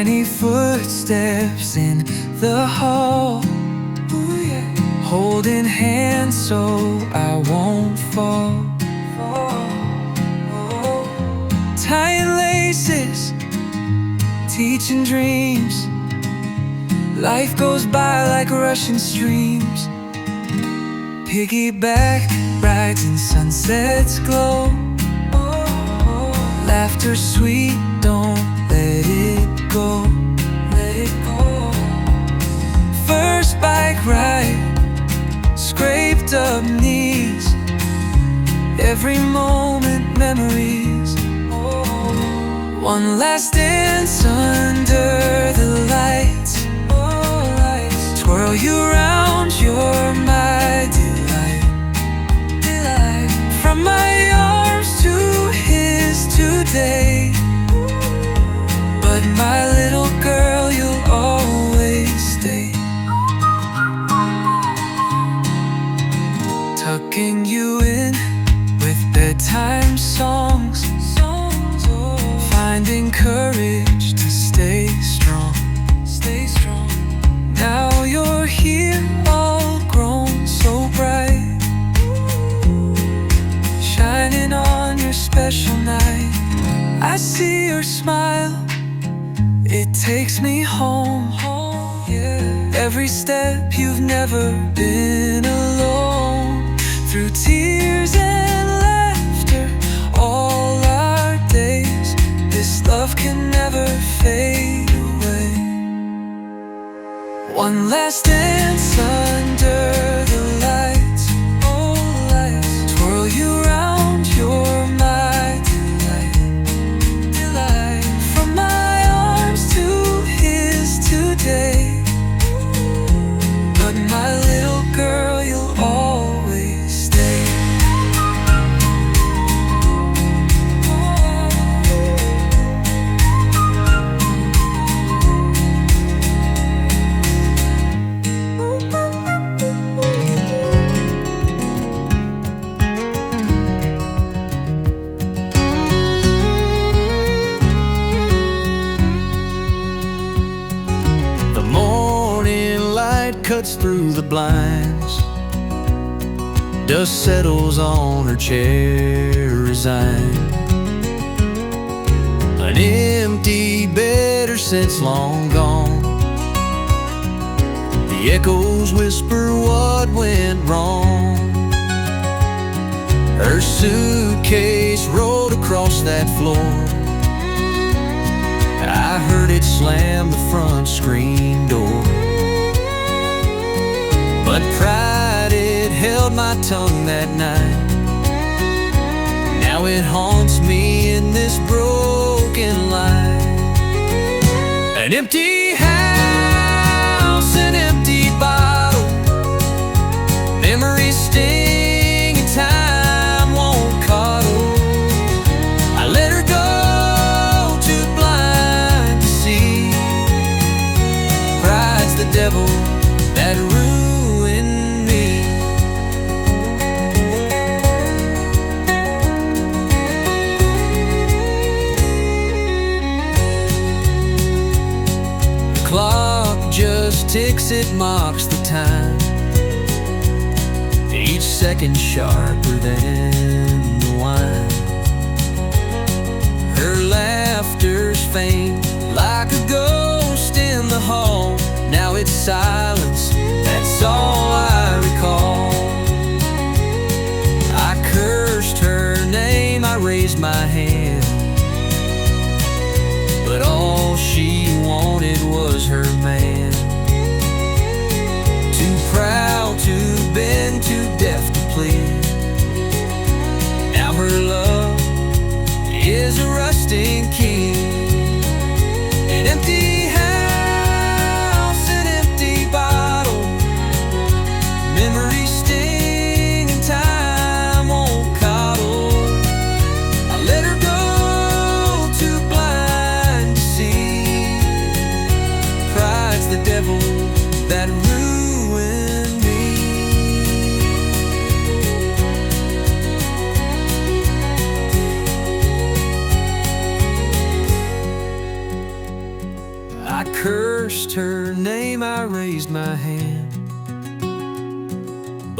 Tiny footsteps in the hall, ooh, yeah. Holding hands so I won't fall. Tying laces, teaching dreams. Life goes by like rushing streams. Piggyback rides and sunsets glow. Laughter sweet, don't let it go. Let it go. First bike ride, scraped up knees. Every moment memories. One last dance under the lights. Twirl you round, you're my delight. From my arms to his today. But my little girl, you'll always stay. Tucking you in with bedtime songs. Finding courage to stay strong. Stay strong. Now you're here, all grown so bright, shining on your special night. I see your smile, it takes me home. Yeah. Every step, you've never been alone. Through tears and laughter, all our days, this love can never fade away. One last dance under the lights. Oh, lights. Twirl you round, you're my delight. From my arms to his today. But my little girl, you'll always stay. Cuts through the blinds. Dust settles on her chair, resigned. An empty bed, her scent's long gone. The echoes whisper what went wrong. Her suitcase rolled across that floor. I heard it slam the front screen door. But pride, it held my tongue that night. Now it haunts me in this broken life. An empty house, an empty bottle. Memories sting and time won't coddle. I let her go, too blind to see. Pride's the devil that ruins. Clock just ticks, it mocks the time. Each second sharper than the wine. Her laughter's faint, like a ghost in the hall. Now it's silence, that's all I recall. I cursed her name, I raised my hand. But all she wanted was her man. Too proud to bend, too deaf to plead. Now her love is a rusting key. An empty house, an empty body.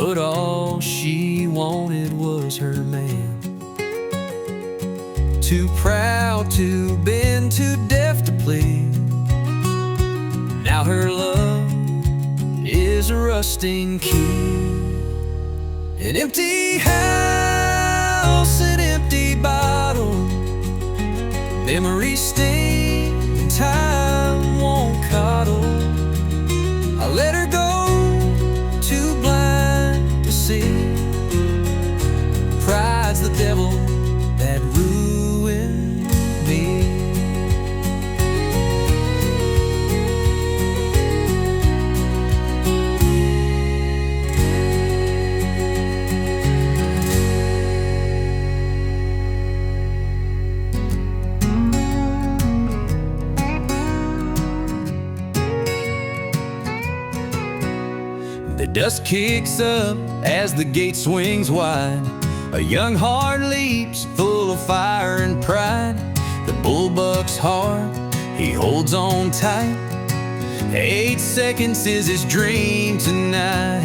but all she wanted was her man. Too proud to bend, too deaf to plead. Now her love is a rusting key. An empty house, an empty bottle, memories sting, and time won't coddle. I let her go, too blind to see. Pride's the devil that ruined me. The dust kicks up as the gate swings wide. A young heart leaps, full of fire and pride. The bull bucks hard, he holds on tight. 8 seconds is his dream tonight.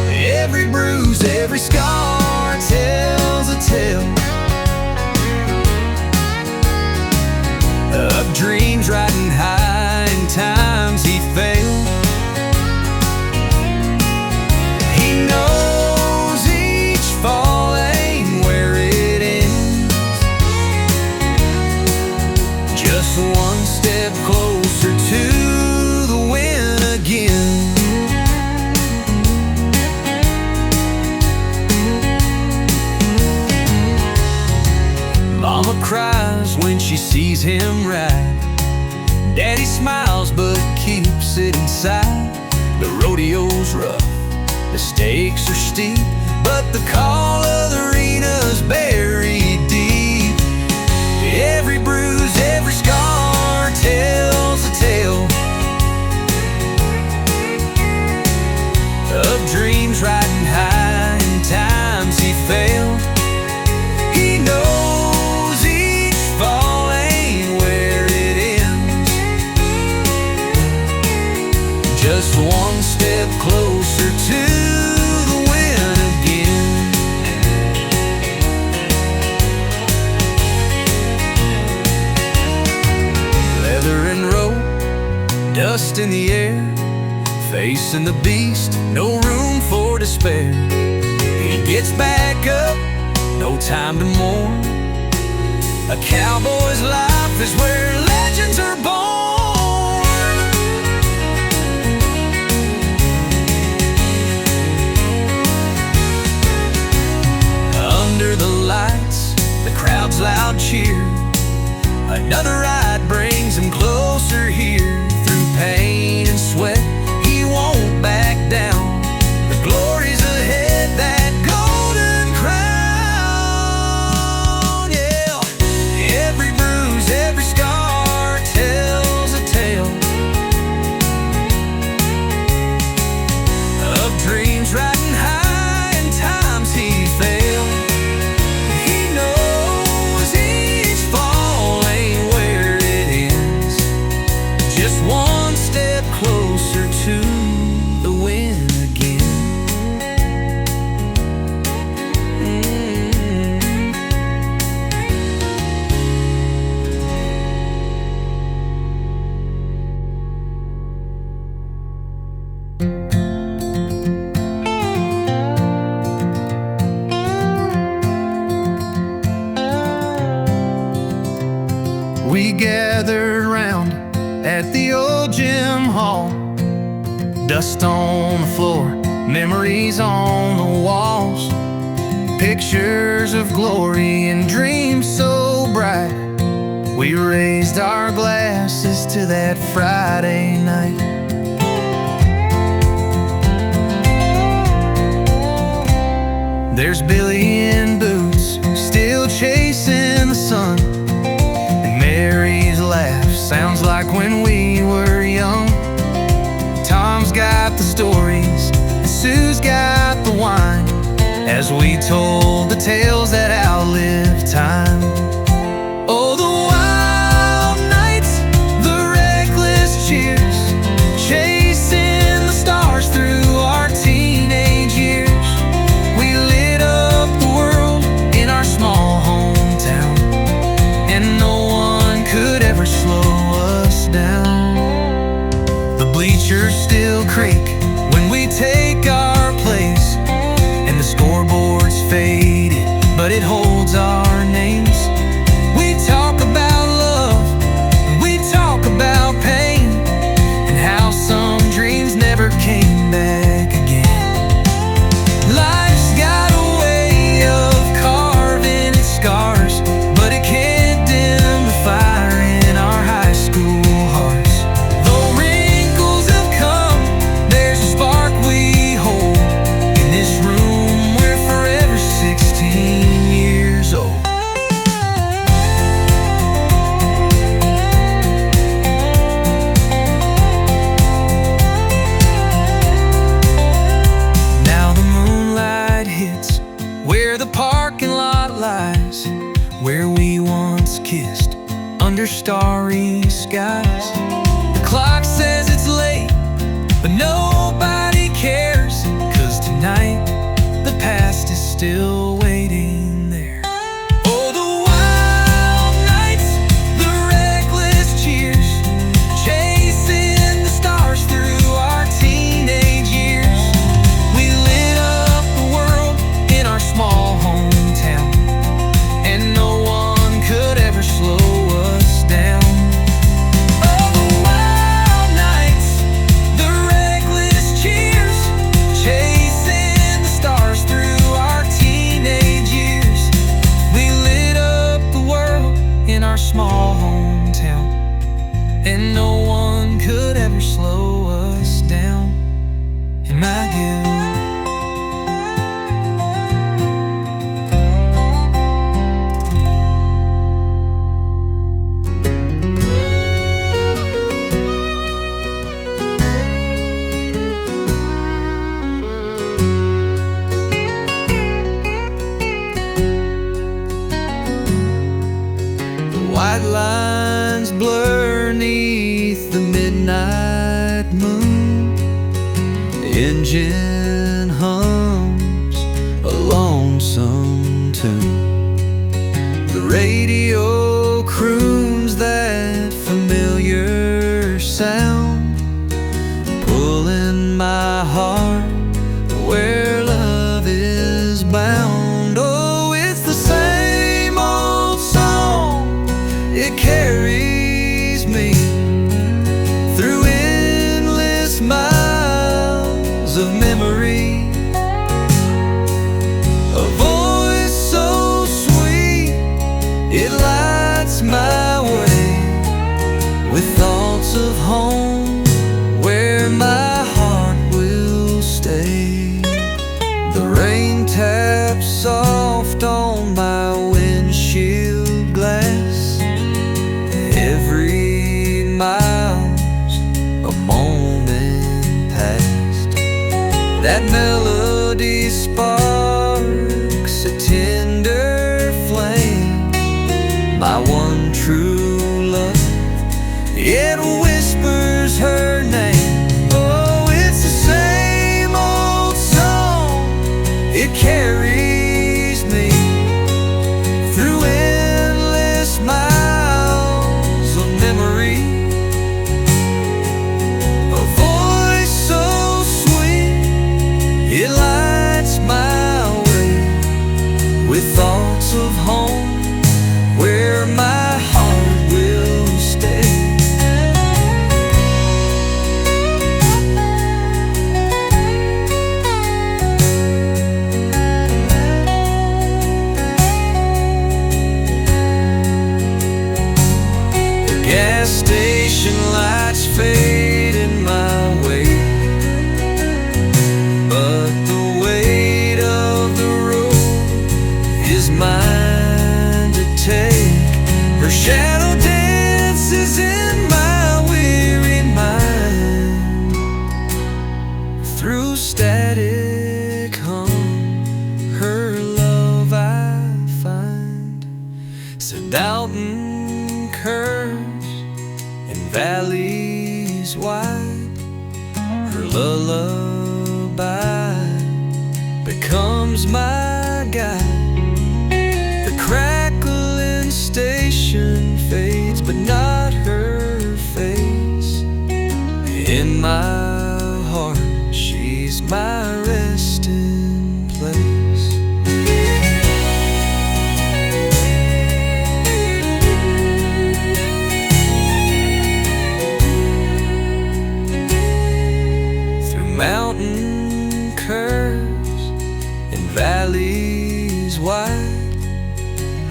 Every bruise, every scar tells a tale of dreams riding high and times he failed. He knows each fall ain't where it ends. Just one step closer to the win again. Mama cries when she sees him ride. Daddy smiles but keeps it inside. The rodeo's rough, the stakes are steep, but the call of the arena's buried deep. Every bruise, every scar tells a tale of dreams riding high and times he failed. He knows each fall ain't where it ends. Just one step closer to the win again. Leather and rope, dust in the air, facing the beast, no room for despair. He gets back up, no time to mourn. A cowboy's life is where legends are born. Under the lights, the crowd's loud cheer. Another ride brings him closer here. Through pain and sweat, he won't back down. The glory's ahead, that golden crown, yeah. Every bruise, every scar tells a tale of dreams riding high and times he failed. He knows each fall ain't where it ends. Just one step closer to the win again. We gathered round at the old gym hall. Dust on the floor, memories on the walls. Pictures of glory and dreams so bright. We raised our glasses to that Friday night. There's Billy in boots, still chasing the sun. And Mary's laugh sounds like when we were young. Tom's got the stories, and Sue's got the wine, as we told the tales that outlive time. Oh, the wild nights, the reckless cheers, chasing the stars through our teenage years. starry skies. The clock says it's late, but nobody cares, 'cause tonight the past is still waiting there. Oh, the wild nights, the reckless cheers, chasing the stars through our teenage years. We lit up the world in our small hometown, and no one could ever slow us down. Oh, the wild nights, the reckless cheers, chasing the stars through our teenage years. We lit up the world in our small hometown, and no one could ever slow us down. In my view, white lines blur neath the midnight moon. The engine hums a lonesome tune. The radio croons that familiar sound, pulling my heart where love is bound. Oh, it's the same old song. It carries me through endless miles of memory. A voice so sweet, it lights my way with thoughts of home where my heart will stay. The rain taps soft on my windshield glass. Every mile's a moment past. That melody sparks a tender flame, my one true love. It whispers her name. Oh, it's the same old song. It carries me through endless miles of memory. A voice so sweet, it lights my way with thoughts of home where my heart will stay. Gas station lights fade in my way, but the weight of the road is mine to take. Her shadow dances in my weary mind. Through static hum, her love I find. So Dalton curves and valleys wide, her lullaby becomes my guide. The crackling station fades, but not her face. In my heart, she's my resting place. Mountain curves and valleys wide,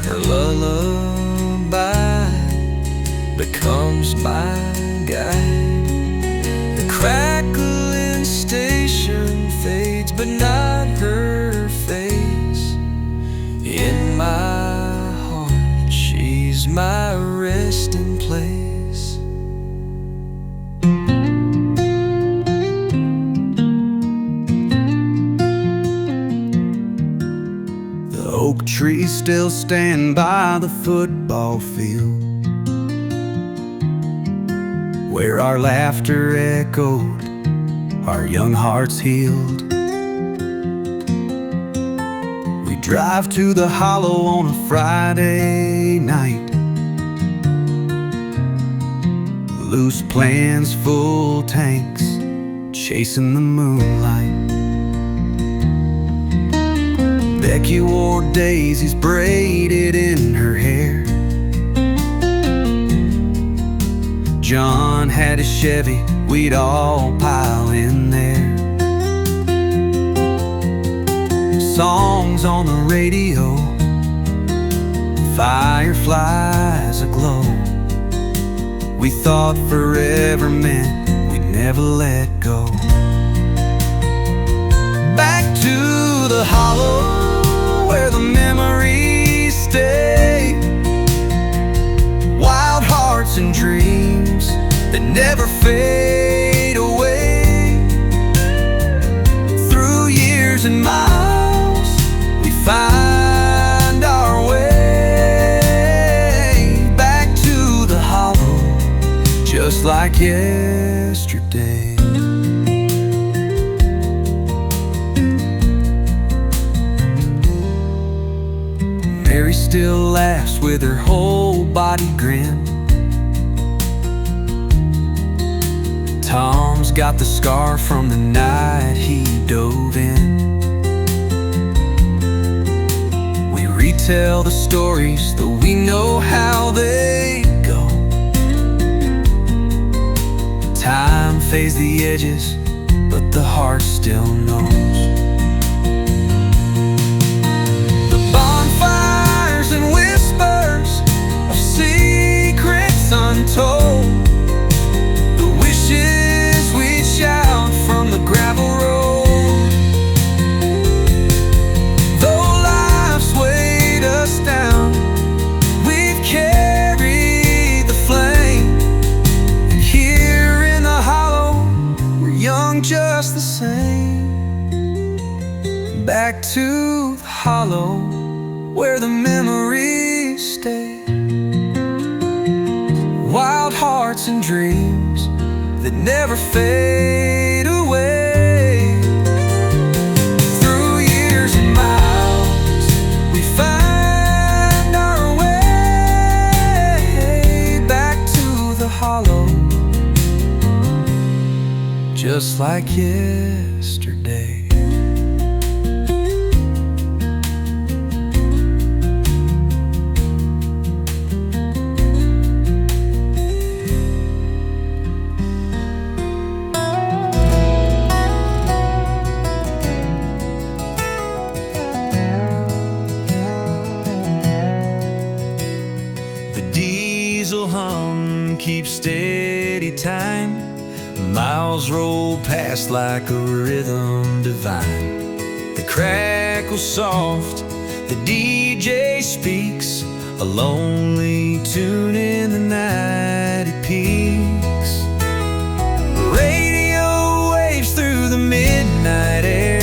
her lullaby becomes my guide. The crackling station fades, but not her face. In my heart, she's my resting place. Oak trees still stand by the football field. where our laughter echoed, our young hearts healed. We drive to the hollow on a Friday night, loose plans, full tanks, chasing the moonlight. Becky wore daisies braided in her hair. John had a Chevy, we'd all pile in there. Songs on the radio, fireflies aglow. We thought forever meant we'd never let go. Back to the hollow where the memories stay, wild hearts and dreams that never fade away. Through years and miles we find our way back to the hollow, just like yesterday. Mary still laughs with her whole body grin. Tom's got the scar from the night he dove in. We retell the stories, though we know how they go. Time fades the edges, but the heart still knows. The bonfires and whispers of secrets untold, the wishes we shout from the gravel road. Though life's weighed us down, we've carried the flame. And here in the hollow, we're young just the same. Back to the hollow where the memories stay, wild hearts and dreams that never fade away. Through years and miles we find our way back to the hollow, just like yesterday. Hum, keep steady time. Miles roll past like a rhythm divine. The crackle soft, the DJ speaks a lonely tune in the night it peaks. Radio waves through the midnight air,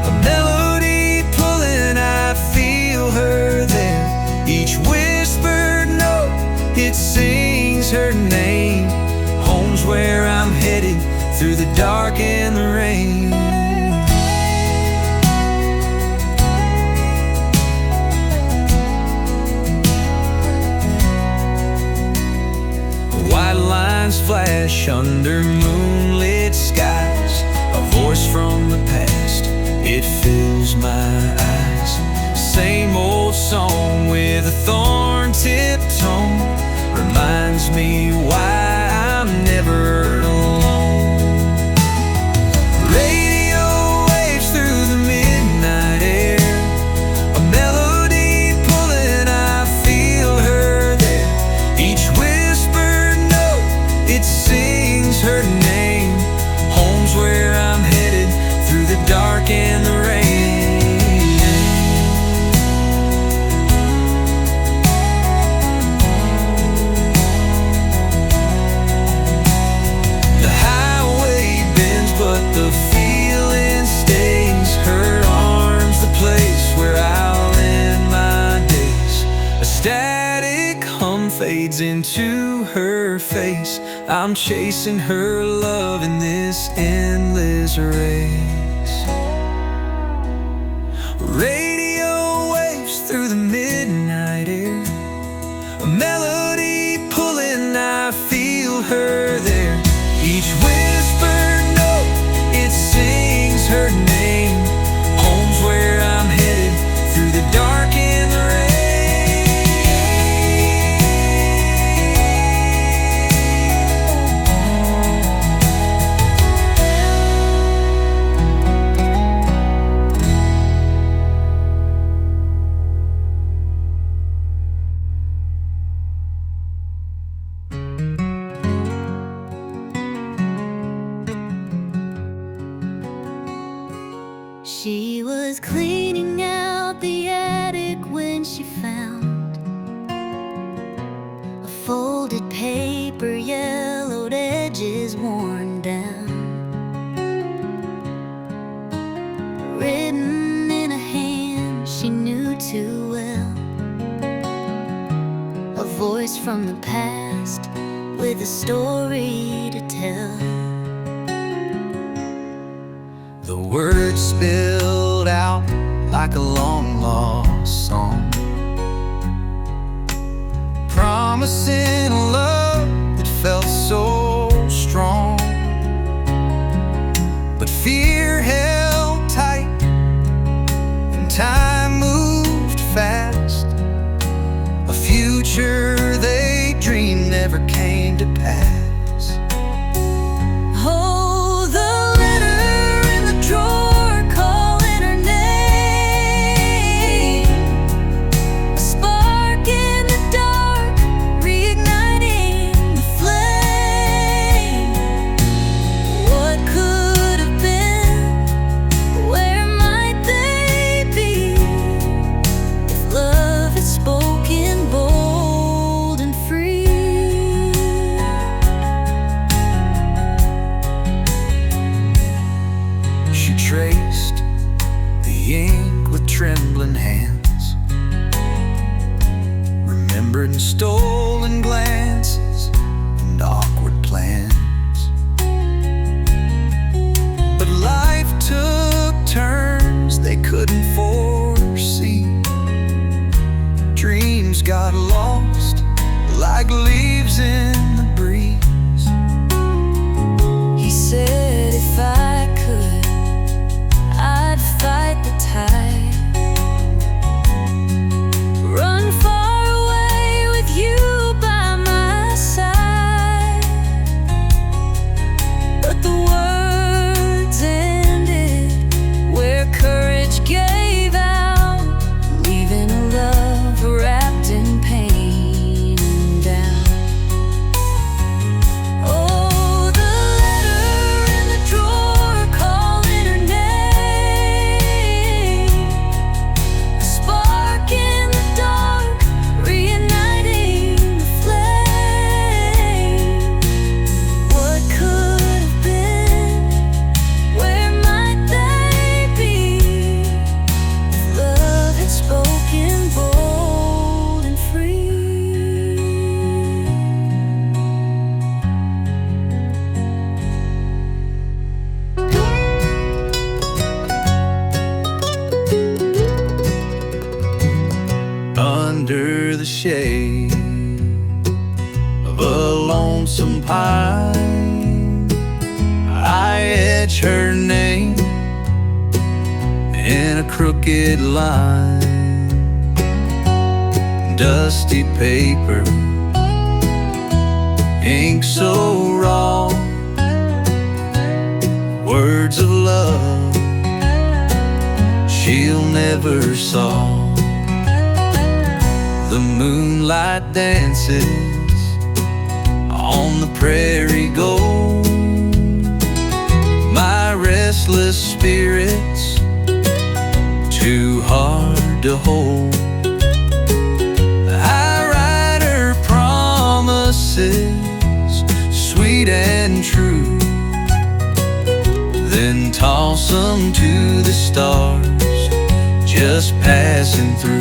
a melody pulling, I feel her there. Each whispered note, it sings her name. Home's where I'm headed through the dark and the rain. White lines flash under moonlit skies, a voice from the past, it fills my eyes. Same old song with a thorn-tipped tone, reminds me why I'm never alone. Radio waves through the midnight air, a melody pulling, I feel her there. Each whispered note, it sings her name. Home's where I'm headed through the dark and the rain. The feeling stays, her arms the place where I'll end my days. A static hum fades into her face, I'm chasing her love in this endless race. Radio waves through the midnight air, a melody pulling, I feel her there. Each whispered note, it sings her name. Home's where I'm headed, through the dark and the rain. She was cleaning out the attic when she found a folded paper, yellowed edges worn down, written in a hand she knew too well. A voice from the past with a story to tell. The words spilled out like a long-lost song, promising a love that felt so strong. But fear held tight and time moved fast. A future they dreamed never came to pass. Traced the ink with trembling hands, remembered stolen glances and awkward plans. But life took turns they couldn't foresee. Dreams got lost like leaves in the breeze. He said if I could, I'd fight the tide, run far away with you by my side. But the words ended where courage gave out, leaving a love wrapped in pain and doubt. Oh, the letter in the drawer calling her name, a spark in the dark reigniting the flame. What could have been? Where might they be? If love had spoken bold and free. Under the shade of a lonesome pine, I etch her name in a crooked line. Dusty paper, ink so raw, words of love she'll never saw. The moonlight dances on the prairie gold. My restless spirits too hard to hold. I write her promises, sweet and true, then toss them to the stars just passing through.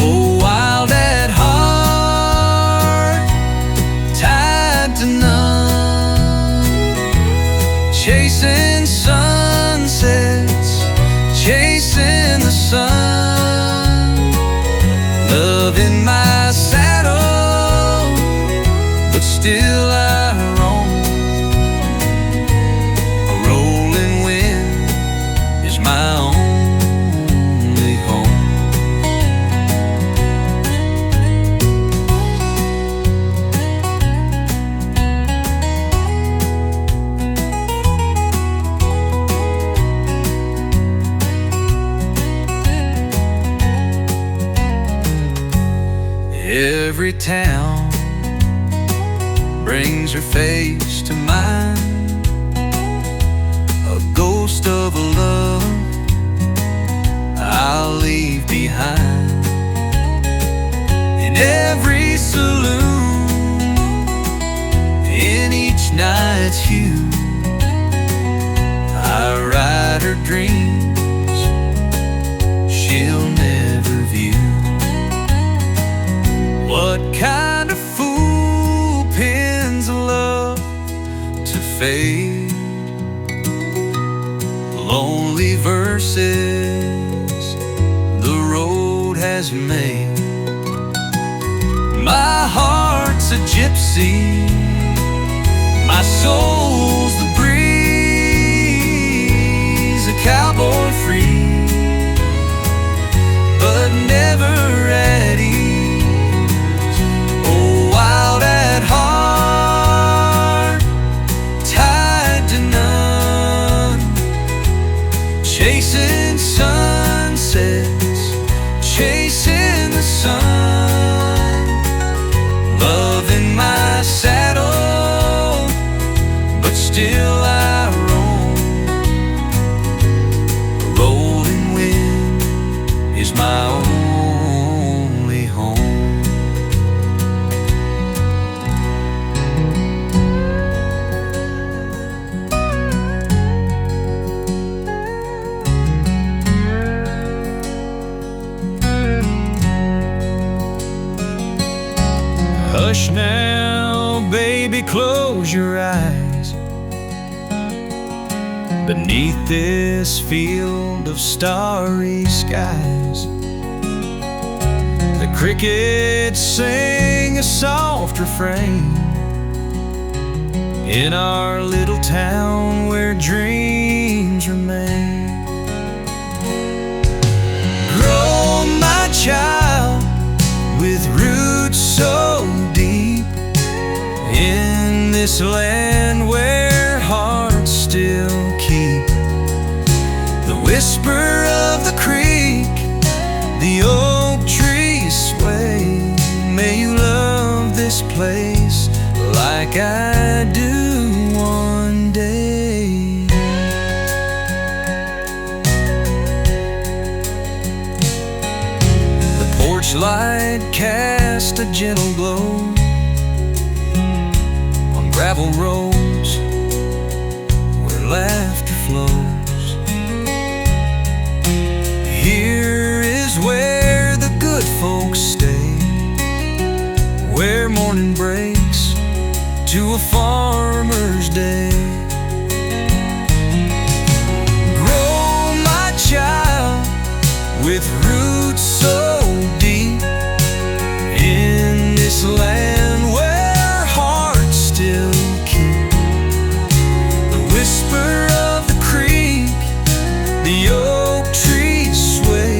Oh, wild at heart, chasing sunsets, chasing the sun. Love in my saddle, but still I roam. A rolling wind is my only home. Every town brings her face to mind, a ghost of a love I'll leave behind. In every saloon, in each night's hue, I ride her dreams she'll never view. What kind of fool pins love to fade? Lonely verses the road has made. My heart's a gypsy, my soul's the breeze, a cowboy free, but never at ease. Wild at heart, tied to none, chasing sunsets, chasing the sun. Love in my saddle, but still I roam. A rolling wind is my only home. Hush now, baby, close your eyes. Beneath this field of starry skies, the crickets sing a soft refrain. In our little town where dreams remain. Grow, my child, with roots so deep in this land where hearts still keep the whisper of the creek, the oak trees sway. May you love this place like I do one day. The porch light cast a gentle glow on gravel roads where laughter flows. Here is where the good folks stay, where morning breaks to a farmer's day. Grow, my child, with roots so deep in this land where hearts still keep the whisper of the creek, the oak trees sway.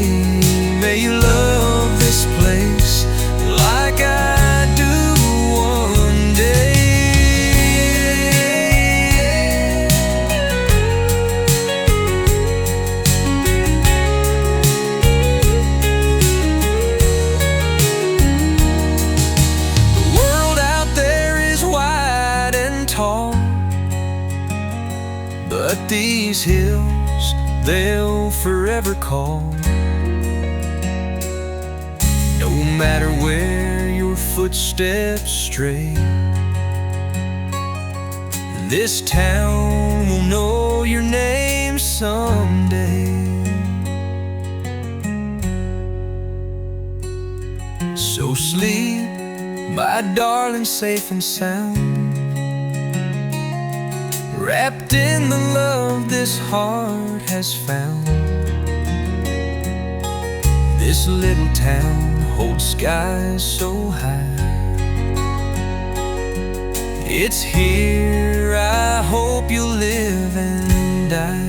May you love this place like I do one day. The world out there is wide and tall, but these hills, they'll forever call. No matter where your footsteps stray, this town will know your name someday. So sleep, my darling, safe and sound. wrapped in the love this heart has found. This little town holds skies so high. It's here I hope you'll live and die.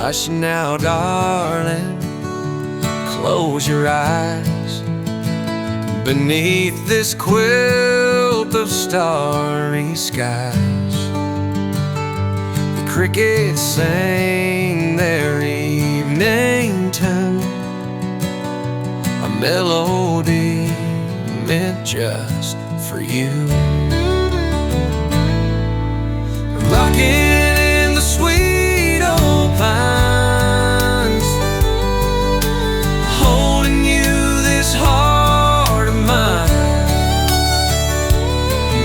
Hush now, darling, close your eyes. Beneath this quilt of starry skies, the crickets sing their evening tune, a melody meant just for you. Rocking in the sweet old pines, holding you, this heart of mine.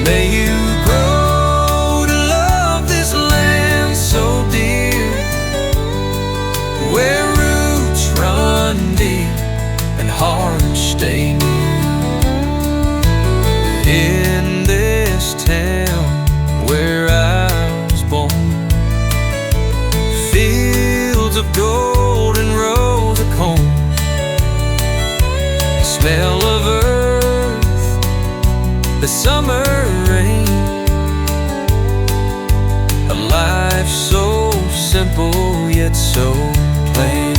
May you grow to love this land so dear, where roots run deep and hearts stay near. In this town where I was born, fields of gold and rows of corn, the smell of earth, the summer rain, a life so simple yet so plain.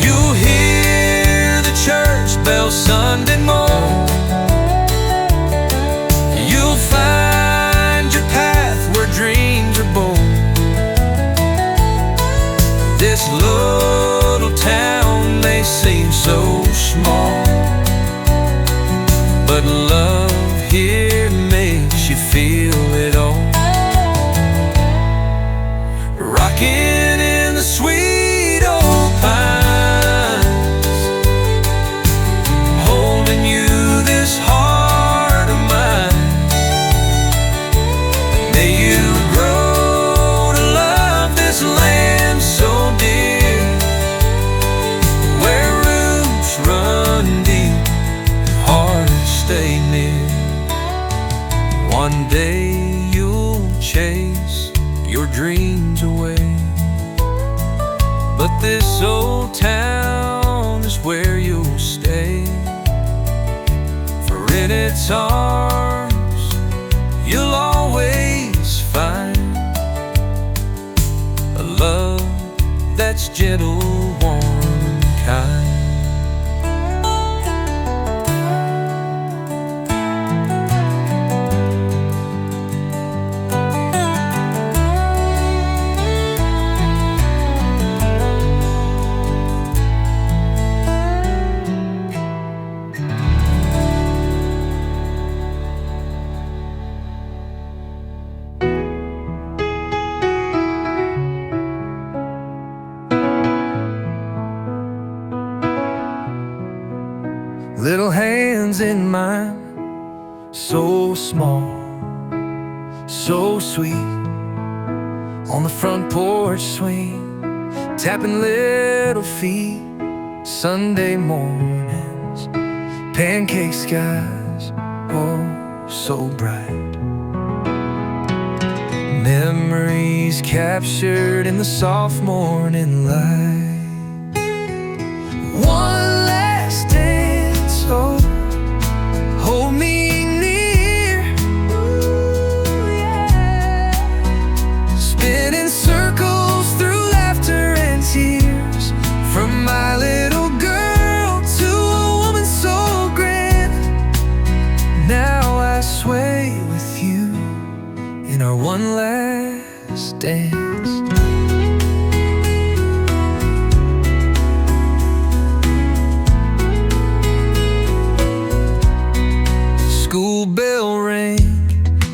You'll hear the church bell Sunday morning. You'll find your path where dreams are born. This little town may seem so small, but love here makes you feel it all. Rocking in the sweet old pines, holding you, this heart of mine. May you grow to love this land so dear, where roots run deep, hearts stay near. One day you'll chase your dreams away, but this old town is where you'll stay. For in its arms you'll always find a love that's gentle, warm, and kind. Little hands in mine, so small, so sweet, on the front porch swing, tapping little feet. Sunday mornings, pancake skies, oh so bright. Memories captured in the soft morning light. One last dance, oh, hold me near. Ooh, yeah. Spinning circles through laughter and tears, from my little girl to a woman so grand. Now I sway with you in our one last dance. School bell rang,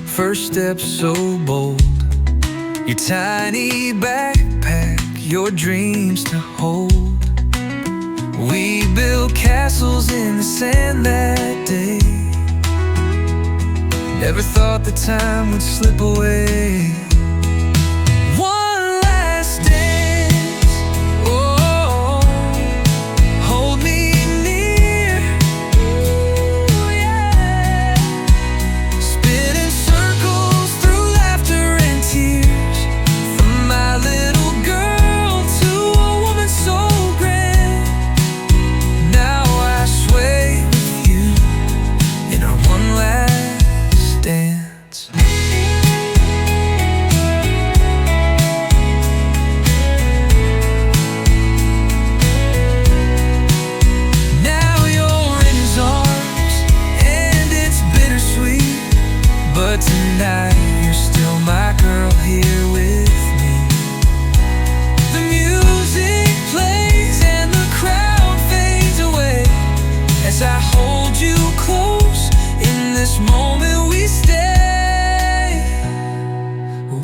first step so bold, your tiny backpack, your dreams to hold. We built castles in the sand that day. Never thought the time would slip away. One last dance, oh, hold me near, ooh, yeah. Spinning circles through laughter and tears, from my little girl to a woman so grand. Now I sway with you in our one last dance. Now you're in his arms and it's bittersweet, but tonight you're still my girl here with me. The music plays and the crowd fades away as I hold you close. In this moment we stay.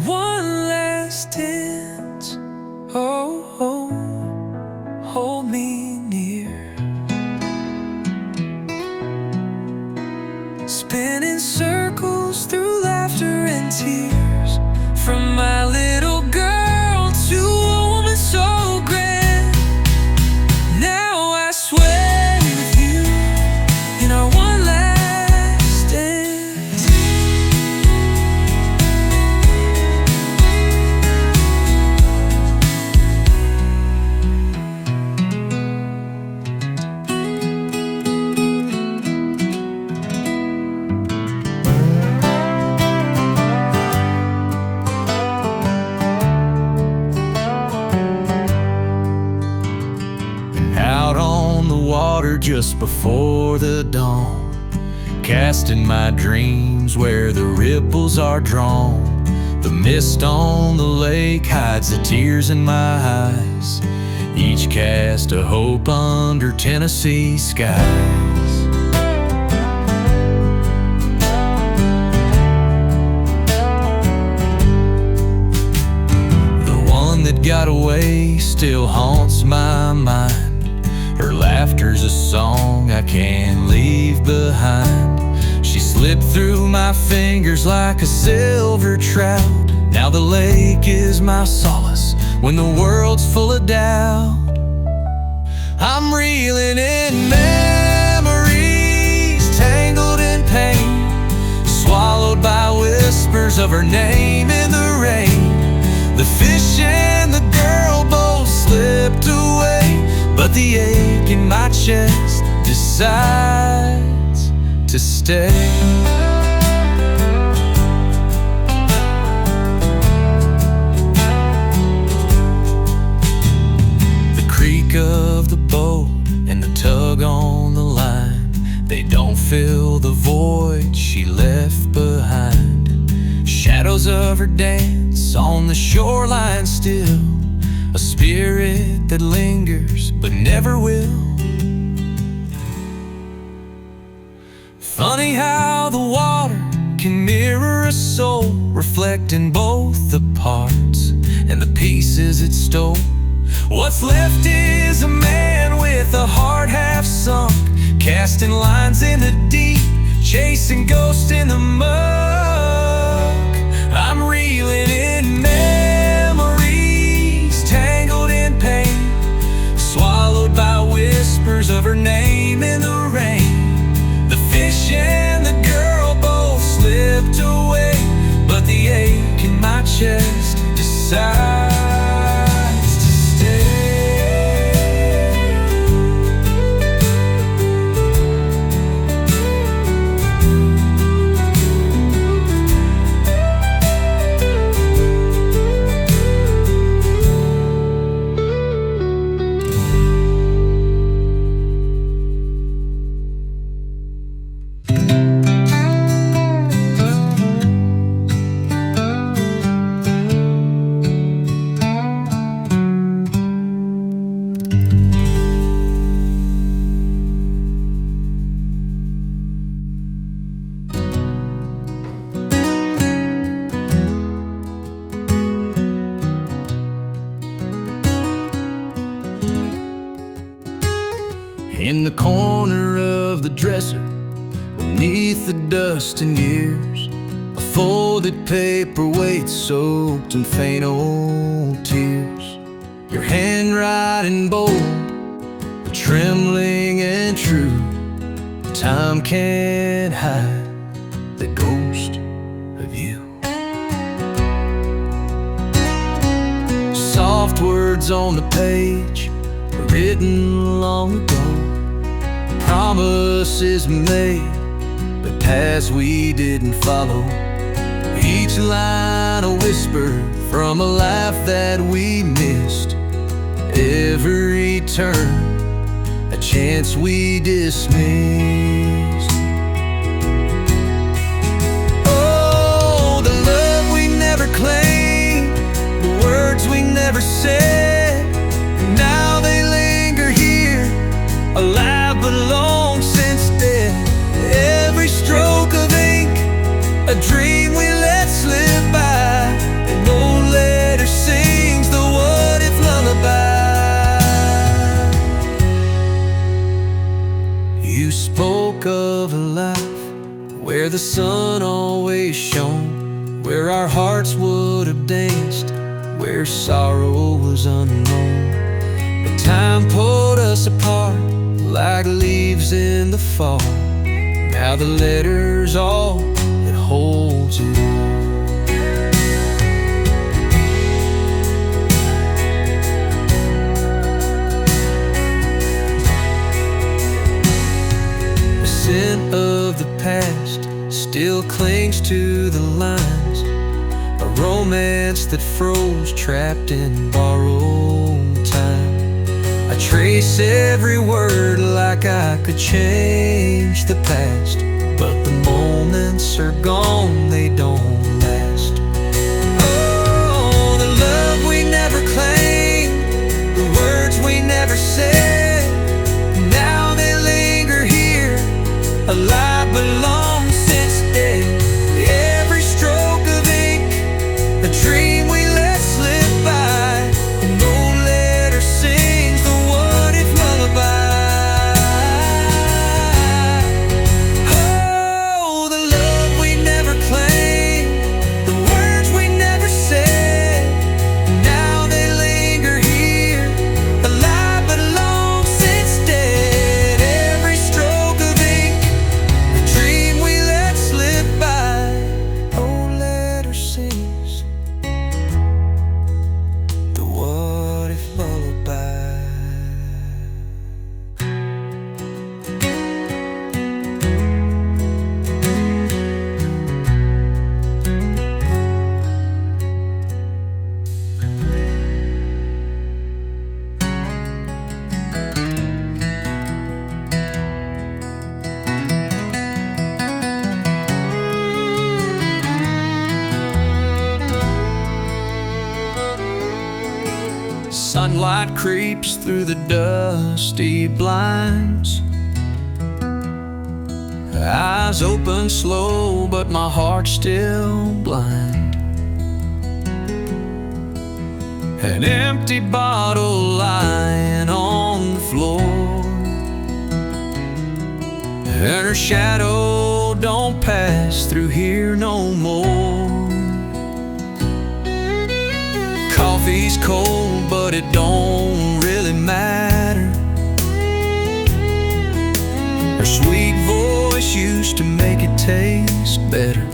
One last dance, oh, oh, hold me near. Spinning circles through laughter and tears, from my little girl to a woman so grand. Now I sway with you in our one last dance. Out on the water just before the dawn, casting my dreams where the ripples are drawn. The mist on the lake hides the tears in my eyes, each cast a hope under Tennessee skies. The one that got away still haunts my mind. Her laughter's a song I can't leave behind. She slipped through my fingers like a silver trout. Now the lake is my solace when the world's full of doubt. I'm reeling in memories, tangled in pain, swallowed by whispers of her name in the rain. The fish and the girl both slipped away, but the ache in my chest decides to stay. The creak of the boat and the tug on the line, they don't fill the void she left behind. Shadows of her dance on the shoreline still, a spirit that lingers but never will. Funny how the water can mirror a soul, reflecting both the parts and the pieces it stole. What's left is a man with a heart half sunk, casting lines in the deep, chasing ghosts in the muck. I'm reeling in memories, tangled in pain, swallowed by whispers of her name in the rain. The fish and the girl both slipped away, but the ache in my chest decides to stay. dresser beneath the dust and years. A folded paperweight soaked in faint old tears. Your handwriting bold, but trembling and true. Time can't hide the ghost of you. Soft words on the page, written long ago. Promises made, but paths we didn't follow. Each line a whisper from a life that we missed. Every turn a chance we dismissed. Oh, the love we never claimed, the words we never said. Now they linger here, alive but long since dead. Every stroke of ink, a dream we let slip by. An old letter sings the what-if lullaby. You spoke of a life where the sun always shone, where our hearts would have danced, where sorrow was unknown. But time pulled us apart like leaves in the fall. Now the letter's all that holds it all. The scent of the past still clings to the lines. A romance that froze, trapped in borrowed time. I trace every word like I could change the past, but the moments are gone, they don't last. Oh, the love we never claimed, the words we never said. Now they linger here, alive but long since dead. Every stroke of ink, a dream we let slip by. An old letter sings the what-if lullaby. Oh, the love we never claimed, the words we never said. Now they linger here, alive but long since dead. Every stroke of ink, a dream we let slip by. Old letter sings the what-if lullaby. Sunlight creeps through the dusty blinds. Eyes open slow, but my heart's still blind. An empty bottle lying on the floor, and her shadow don't pass through here no more. Coffee's cold, but it don't really matter. Her sweet voice used to make it taste better.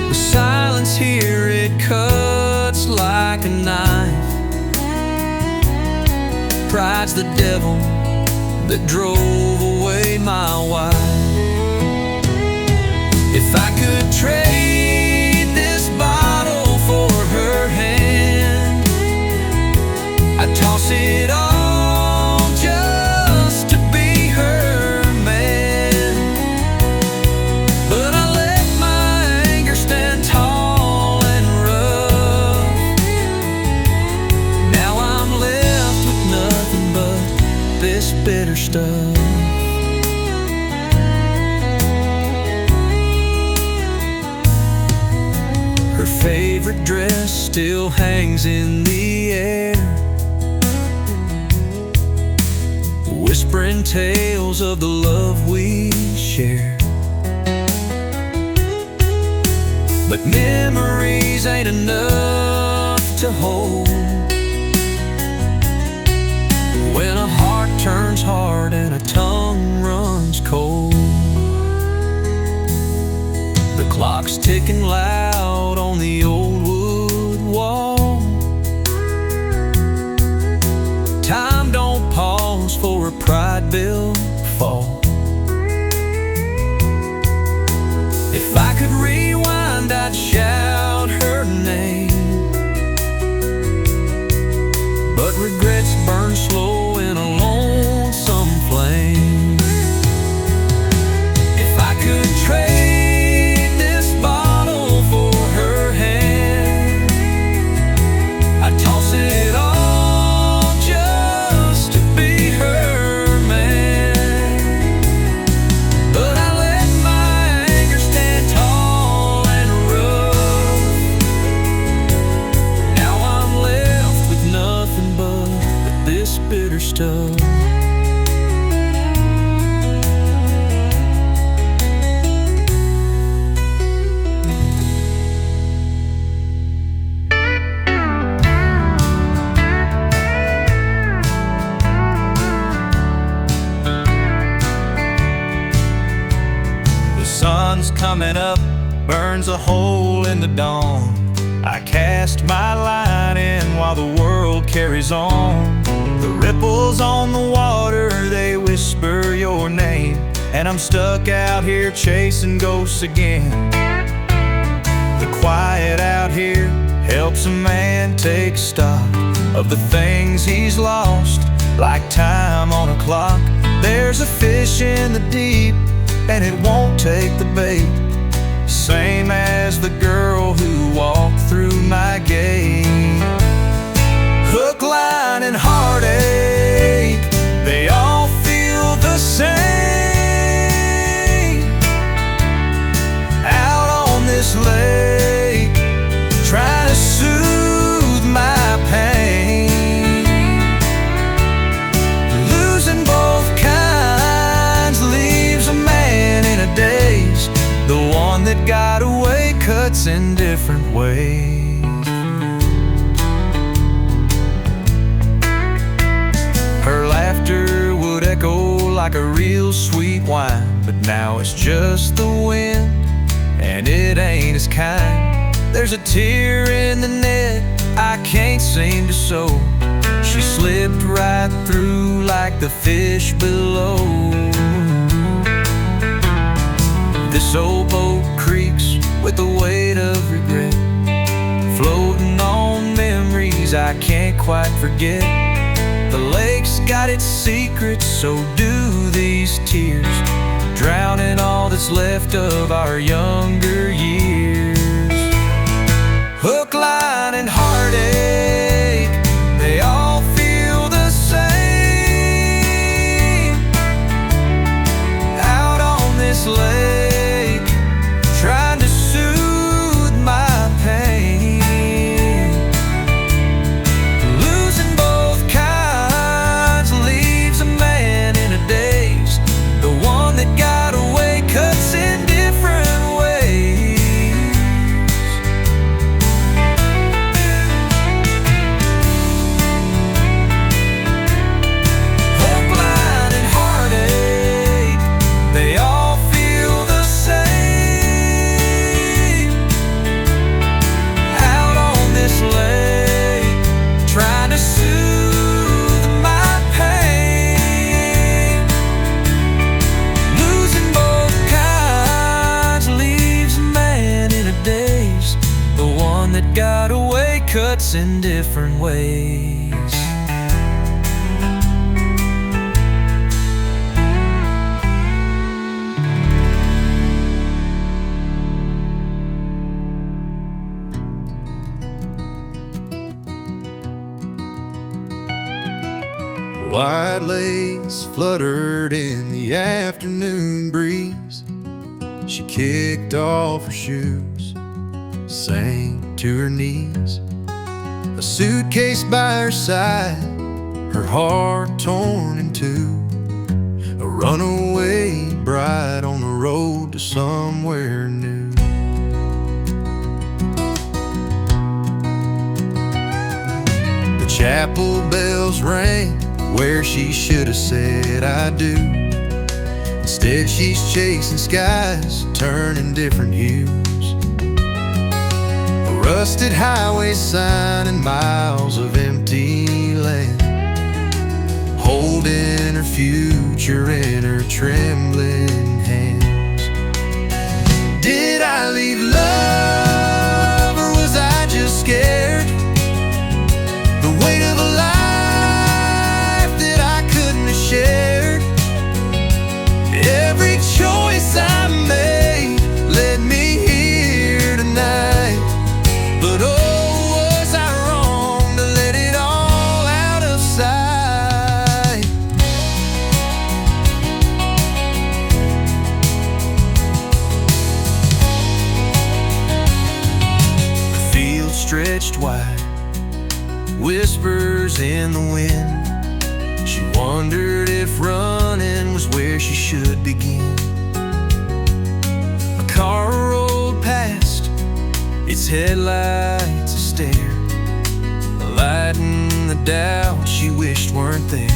The silence here, it cuts like a knife. Pride's the devil that drove away my wife. If I could trade this bottle for her hand, I'd toss it all just to be her man. But I let my anger stand tall and rough. Now I'm left with nothing but this bitter stuff. Her favorite dress still hangs in the air, whispering tales of the love we share. But memories ain't enough to hold when a heart turns hard and a tongue runs cold. The clock's ticking loud on the old wood wall. Time don't pause for a pride-built fall. If I could rewind, I'd shout her name, but regrets burn slow in a lonesome flame. If I could trade this bottle for her hand, I'd toss it all just to be her man. But I let my anger stand tall and rough. Now I'm left with nothing but this bitter stuff. Sun's coming up, burns a hole in the dawn. I cast my line in while the world carries on. The ripples on the water, they whisper your name, and I'm stuck out here chasing ghosts again. The quiet out here helps a man take stock of the things he's lost, like time on a clock. There's a fish in the deep, and it won't take the bait, same as the girl who walked through my gate. Hook, line, and heartache, they all feel the same. Out on this lake, trying to soothe my pain. Losing both kinds leaves a man in a daze. The one that got away cuts in different ways. Her laughter would echo like a real sweet wine, but now it's just the wind, and it ain't as kind. There's a tear in the net I can't seem to sew. She slipped right through like the fish below. This old boat creaks with the weight of regret, floating on memories I can't quite forget. The lake's got its secrets, so do these tears, drowning all that's left of our younger years. Hook, line, and heartache, they all feel the same. Out on this lake, trying to soothe my pain. Losing both kinds leaves a man in a daze. The one that got away cuts in different ways. Hook, line, and heartache, they all feel the same. Out on this lake, trying to soothe my pain. Losing both kinds leaves a man in a daze. The one that got away cuts in different ways. White lace fluttered in the afternoon breeze. She kicked off her shoes, sank to her knees. A suitcase by her side, her heart torn in two. runaway bride on the road to somewhere new. The chapel bells rang where she should have said I do. Instead she's chasing skies, turning different hues. A rusted highway sign and miles of empty land, holding her future in her trembling hands. Did I leave love, or was I just scared? The weight of a life that I couldn't have shared. Every choice I made led me here tonight. But oh, was I wrong to let it all out of sight? The field stretched wide, whispers in the wind. She wondered if running was where she should begin. A car rolled past, its headlights a stare, lighting the doubts she wished weren't there.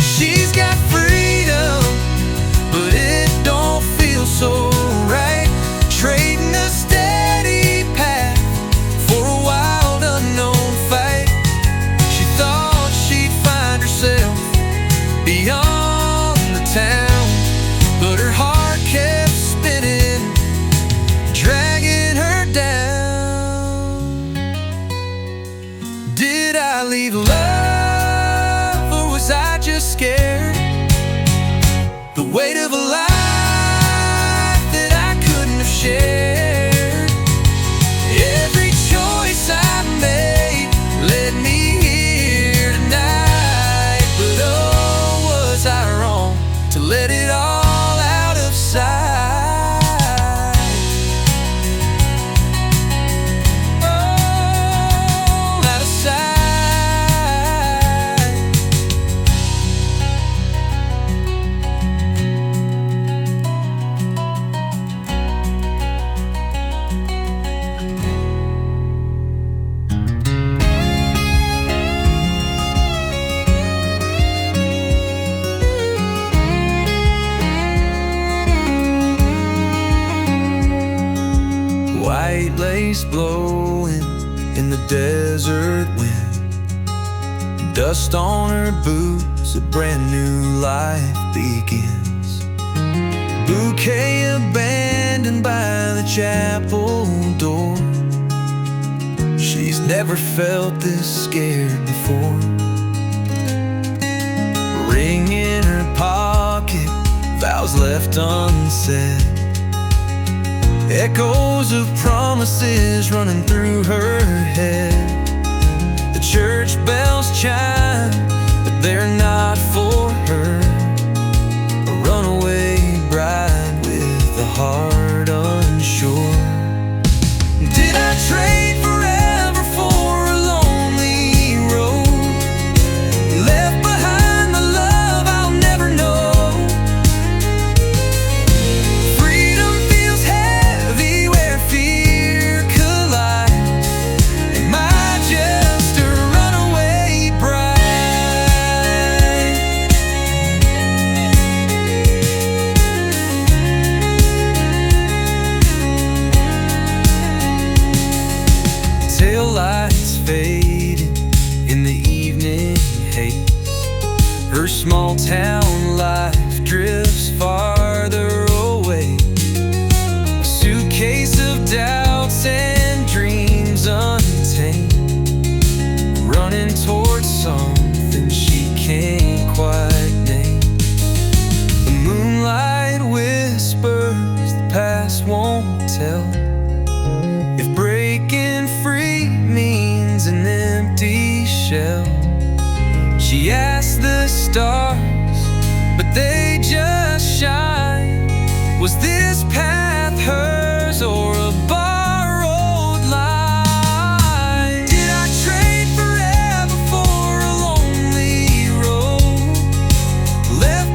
She's got freedom, but it don't feel so right, trading a steady path for a wild unknown fight. She thought she'd find herself beyond the town, but her heart kept spinning, dragging her down. Did I leave love, or was I just scared? The weight of a life that I couldn't have shared. Every choice I made led me here tonight. But oh, was I wrong to let it all out of sight? All out of sight. White lace blowing in the desert wind, dust on her boots, a brand new life begins. Bouquet abandoned by the chapel door. She's never felt this scared before. Ring in her pocket, vows left unsaid, echoes of promises running through her head. The church bells chime, but they're not for her. A runaway bride with a heart unsure. Did I trade forever for a lonely road? Left behind the love I'll never know. Freedom feels heavy where fear collides. Am I just a runaway bride? Tail lights fading in the evening haze. Her small town life drifts farther away. A suitcase of doubts and dreams untamed, running towards something she can't quite name. The moonlight whispers the past won't tell. If breaking free means an empty shell, she asked the stars, but they just shine. Was this path hers or a borrowed line? Did I trade forever for a lonely road? Left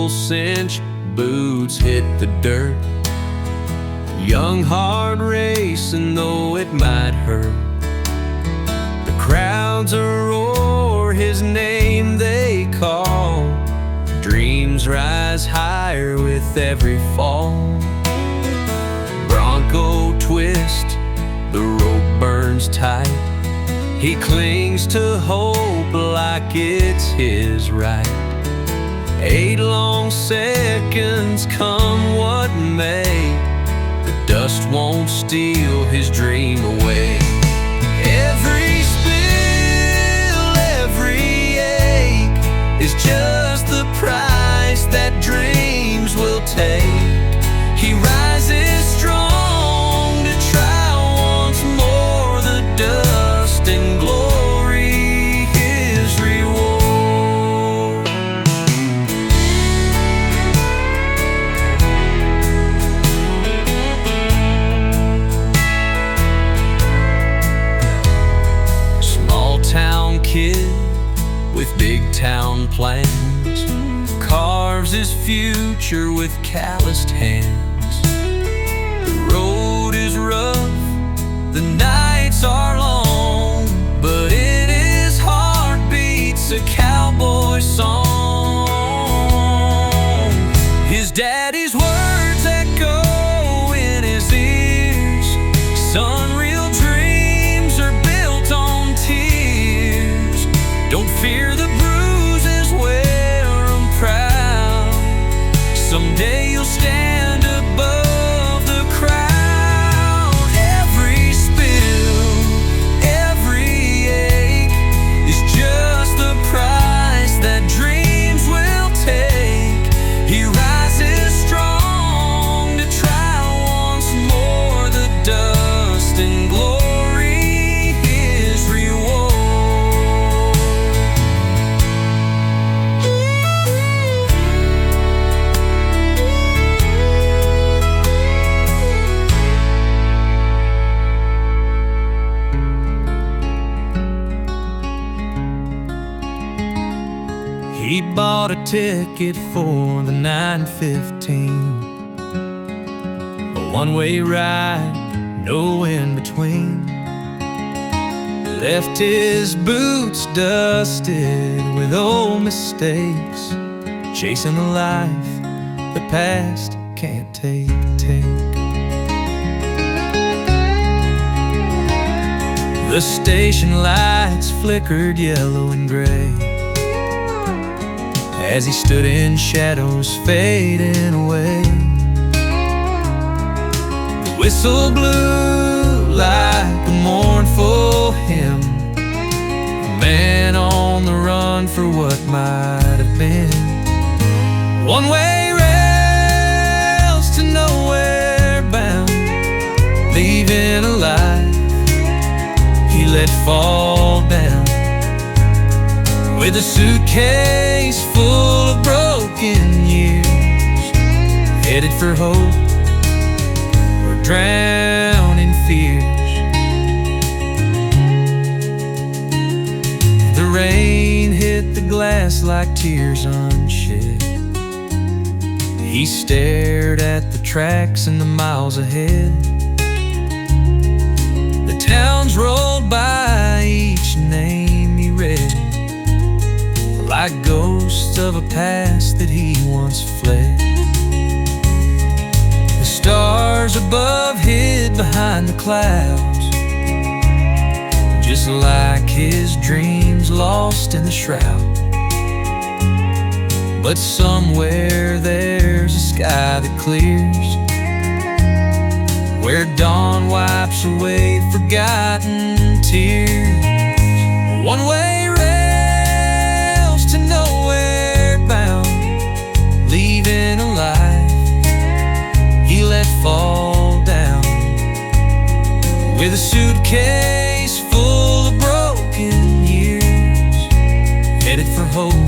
full-cinch boots hit the dirt. Young heart racing though it might hurt. The crowds roar his name they call. Dreams rise higher with every fall. Bronco twist, the rope burns tight. He clings to hope like it's his right. 8 long seconds, come what may, the dust won't steal his dream away. Every spill, every ache is just the price that dreams will take. He rises strong to try once more, the dust and glory his reward. Small town kid with big town plans carves his future with calloused hands. The road is rough, the nights are long, but in his heart beats a cowboy song. His daddy's words echo in his ears. Son, real dreams are built on tears. Don't fear the bruises, wear 'em proud. Someday you'll stand above the crowd. Every spill, every ache is just the price that dreams will take. He rises strong to try once more, the dust and glory his reward. He bought a ticket for the 9:15, a one-way ride, no in between. Left his boots dusted with old mistakes, chasing a life the past can't take. The station lights flickered yellow and gray as he stood in shadows fading away. The whistle blew like a mournful hymn, a man on the run for what might have been. One-way rails to nowhere bound, leaving a life he let fall down. With a suitcase full of broken years, headed for hope or drowned in fears. The rain hit the glass like tears unshed. He stared at the tracks and the miles ahead. The towns rolled by, each name he read, like ghosts of a past that he once fled. The stars above hid behind the clouds, just like his dreams lost in the shroud. But somewhere there's a sky that clears, where dawn wipes away forgotten tears. One-way to nowhere bound, leaving a life he let fall down. With a suitcase full of broken years, headed for hope,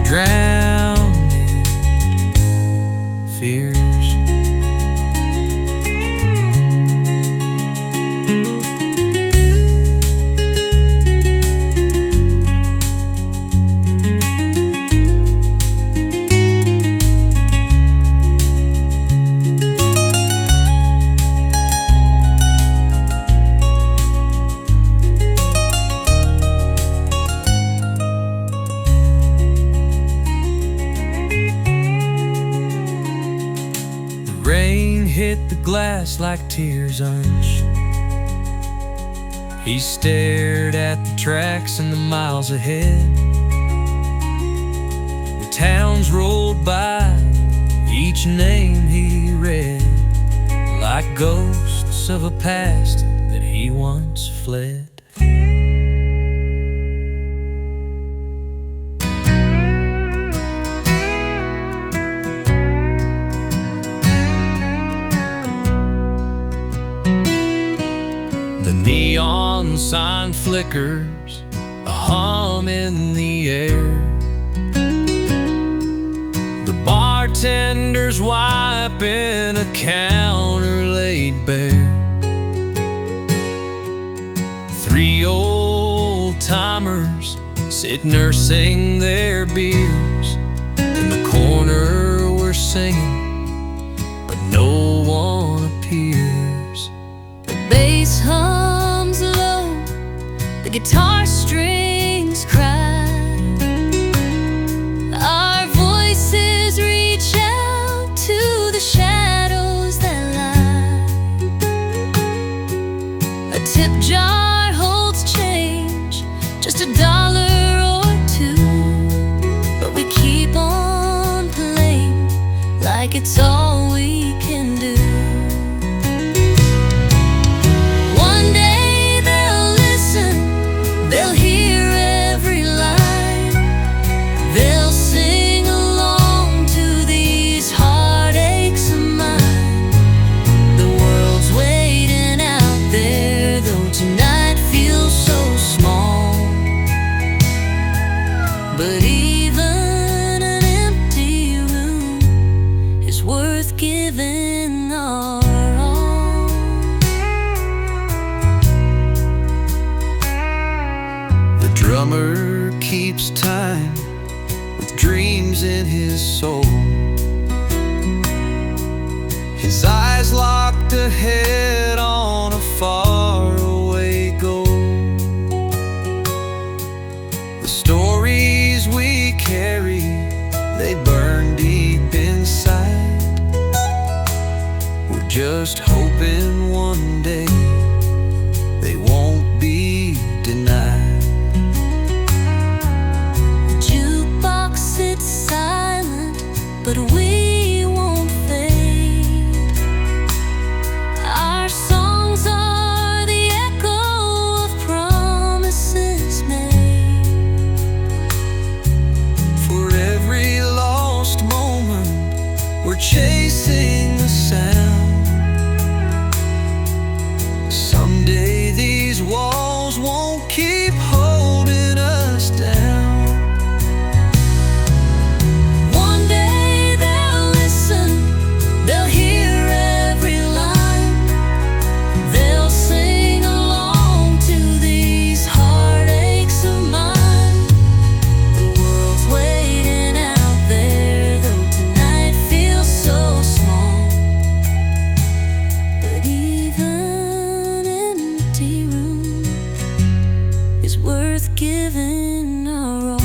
drowned in fears. glass like tears unshed. He stared at the tracks and the miles ahead. The towns rolled by, each name he read, like ghosts of a past that he once fled. The neon sign flickers, a hum in the air. The bartender's wiping a counter laid bare. 3 old-timers sit nursing their beers. In the corner we're singing, but no one appears. The bass hums low, the guitar strings cry. Our voices reach out to the shadows that lie. A tip jar holds change, just $1 or $2, but we keep on playing like it's all we can do. One day they'll listen, they'll hear every line. They'll sing along to these heartaches of mine. The world's waiting out there, though tonight feels so small. But even an empty room is worth giving our all. The drummer keeps time with dreams in his soul. His eyes locked ahead on a faraway goal. The stories we carry, they burn deep inside. We're just hoping one day they won't be denied. The jukebox sits silent, but we won't fade. Our songs are the echo of promises made. For every lost moment, we're chasing the sound. Someday these walls won't keep holding us down. One day they'll listen, they'll hear every line. They'll sing along to these heartaches of mine. The world's waiting out there, though tonight feels so small. But even an empty room is worth giving our all.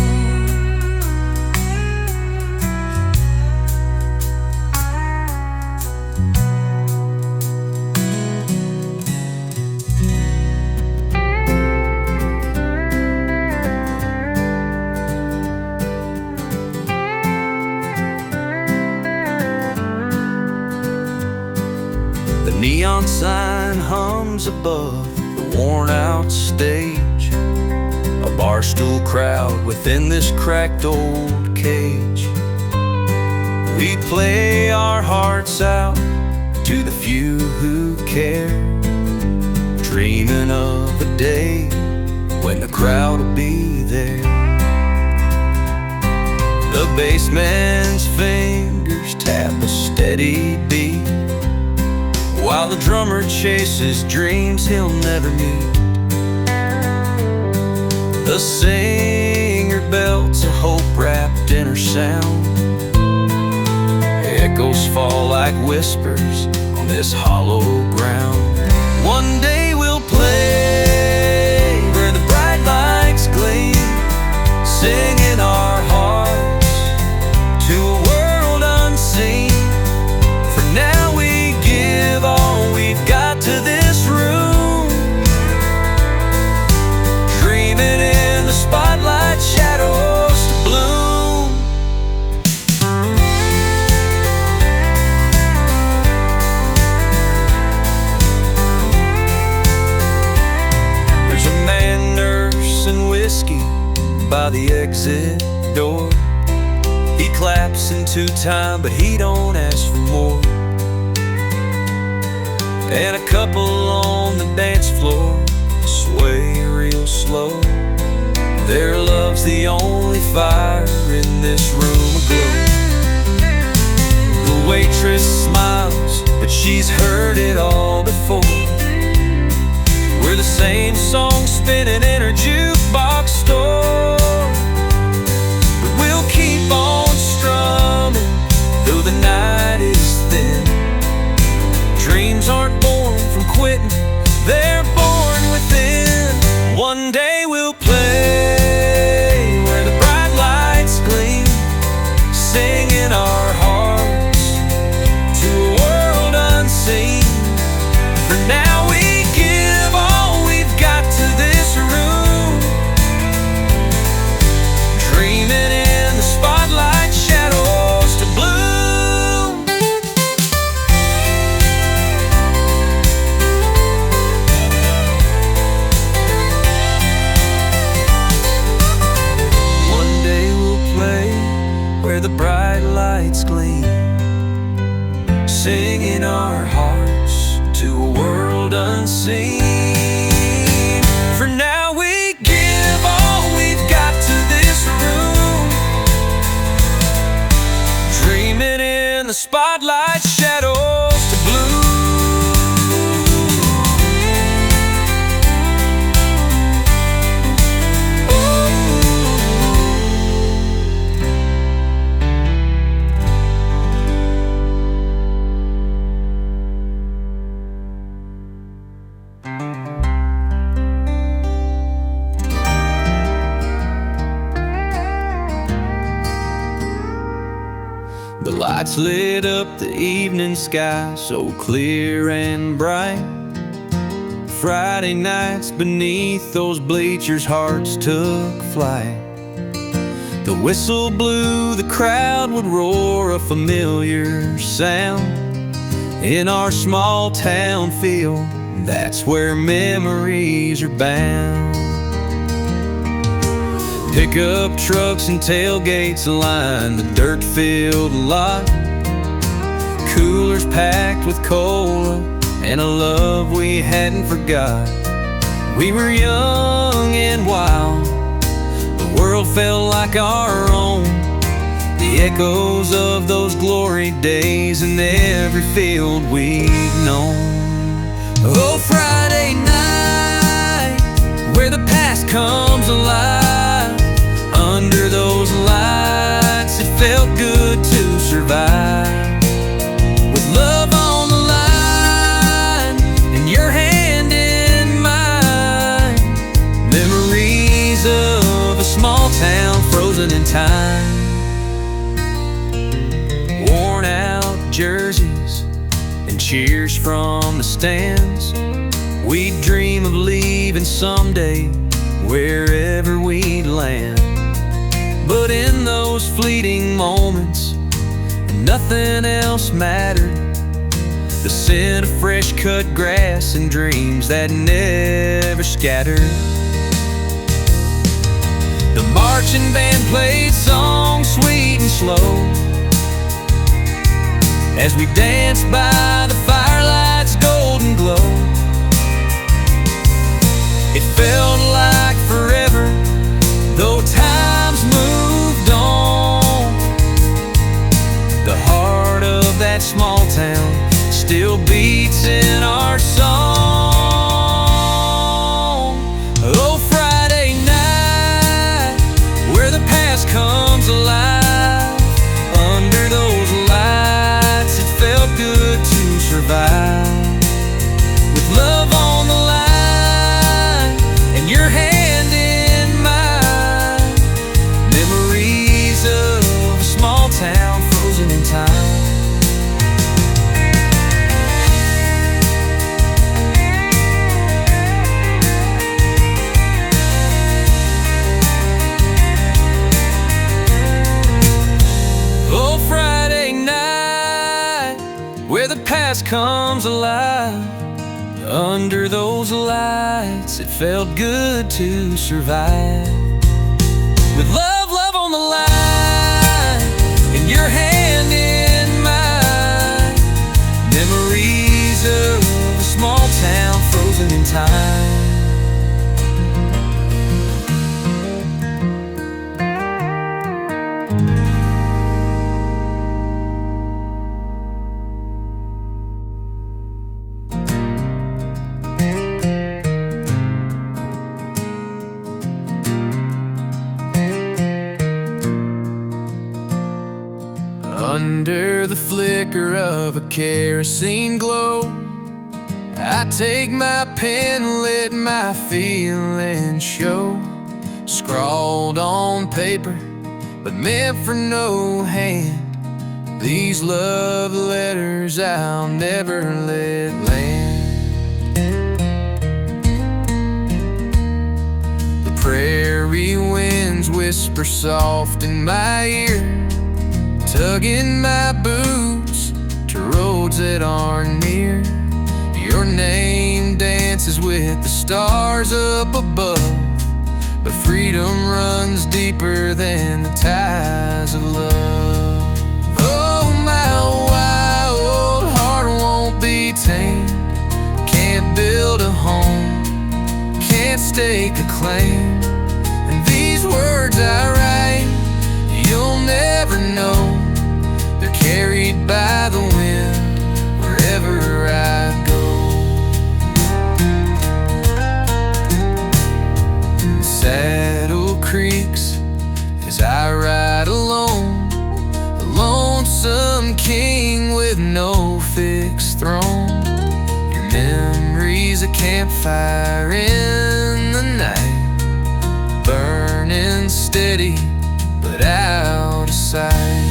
The neon sign hums above the worn-out stage. A barstool crowd within this cracked old cage. We play our hearts out to the few who care, dreaming of a day when the crowd will be there. The bassman's fingers tap a steady beat, while the drummer chases dreams he'll never meet. The singer belts a hope wrapped in her sound. Echoes fall like whispers on this hollow ground. One day we'll play where the bright lights gleam, singing our hearts to a world unseen. For now we give our by the exit door. He claps into time, but he don't ask for more. And a couple on the dance floor sway real slow. Their love's the only fire in this room aglow. The waitress smiles, but she's heard it all before. We're the same song spinning in her jukebox store. But we'll keep on strumming, though the night is thin. Dreams aren't born from quitting, they're born within. One day we'll play where the bright lights gleam, singing our hearts to a world unseen. For now we give all we've got to this room, dreaming in the spotlight shadows to bloom. One day we'll play where the bright lights gleam, singing our hearts to a world unseen. For now we give all we've got to this room, dreaming in the spotlight shadows to bloom. The lights lit up the evening sky so clear and bright. Friday nights beneath those bleachers, hearts took flight. The whistle blew, the crowd would roar, a familiar sound. In our small town feel, that's where memories are bound. Pickup trucks and tailgates line the dirt-filled lot. Coolers packed with cola and a love we hadn't forgot. We were young and wild, the world felt like our own. The echoes of those glory days in every field we'd known. Oh, Friday night, where the past comes alive. Under those lights, it felt good to survive. With love on the line and your hand in mine. Memories of a small town frozen in time. Worn out jerseys and cheers from the stands. We'd dream of leaving someday, wherever we'd land. But in those fleeting moments, nothing else mattered. The scent of fresh cut grass and dreams that never scattered. The marching band played songs sweet and slow as we danced by the firelight's golden glow. It felt like forever, though time's moved on. The heart of that small town still beats in our song. Oh, Friday night, where the past comes alive. Under those lights, it felt good to survive. With love on the line and your hand in mine. Memories of a small town frozen in time. Oh, Friday night, where the past comes alive. Under those lights, it felt good to survive. with love on the line, and your hand in mine. Memories of a small town frozen in time. Under the flicker of a kerosene glow, I take my pen, let my feelings show. Scrawled on paper, but meant for no hand. These love letters I'll never let land. The prairie winds whisper soft in my ear, tugging my boots to roads that aren't near. Your name dances with the stars up above, but freedom runs deeper than the ties of love. Oh, my wild heart won't be tamed. Can't build a home, can't stake a claim. And these words I write, you'll never know. They're carried by the wind wherever I go. Saddle creaks as I ride alone, a lonesome king with no fixed throne. Your memories a campfire in the night, burning steady but out of sight.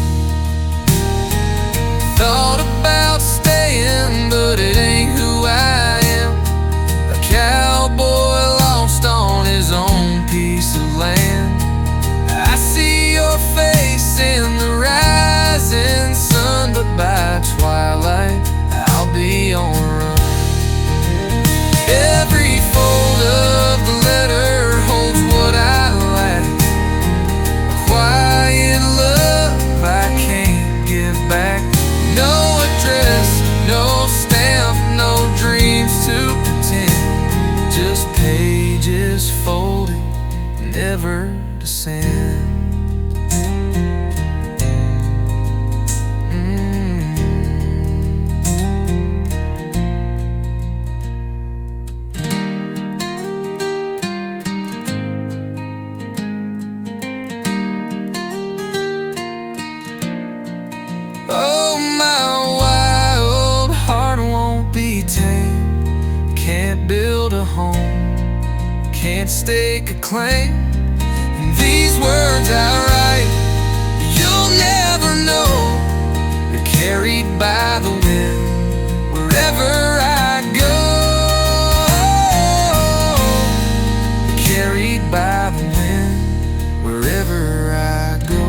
Thought about staying, but it ain't who I am. A cowboy lost on his own piece of land. I see your face in the rising sun, but by twilight I'll be on the run. Every fold of the letter holds what I lack, a quiet love I can't give back. No address, no stamp, no dreams to pretend. Just pages folded, never to send. Oh, my wild heart won't be tamed. Can't build a home, can't stake a claim. And these words I write, you'll never know. They're carried by the wind wherever I go. They're carried by the wind wherever I go.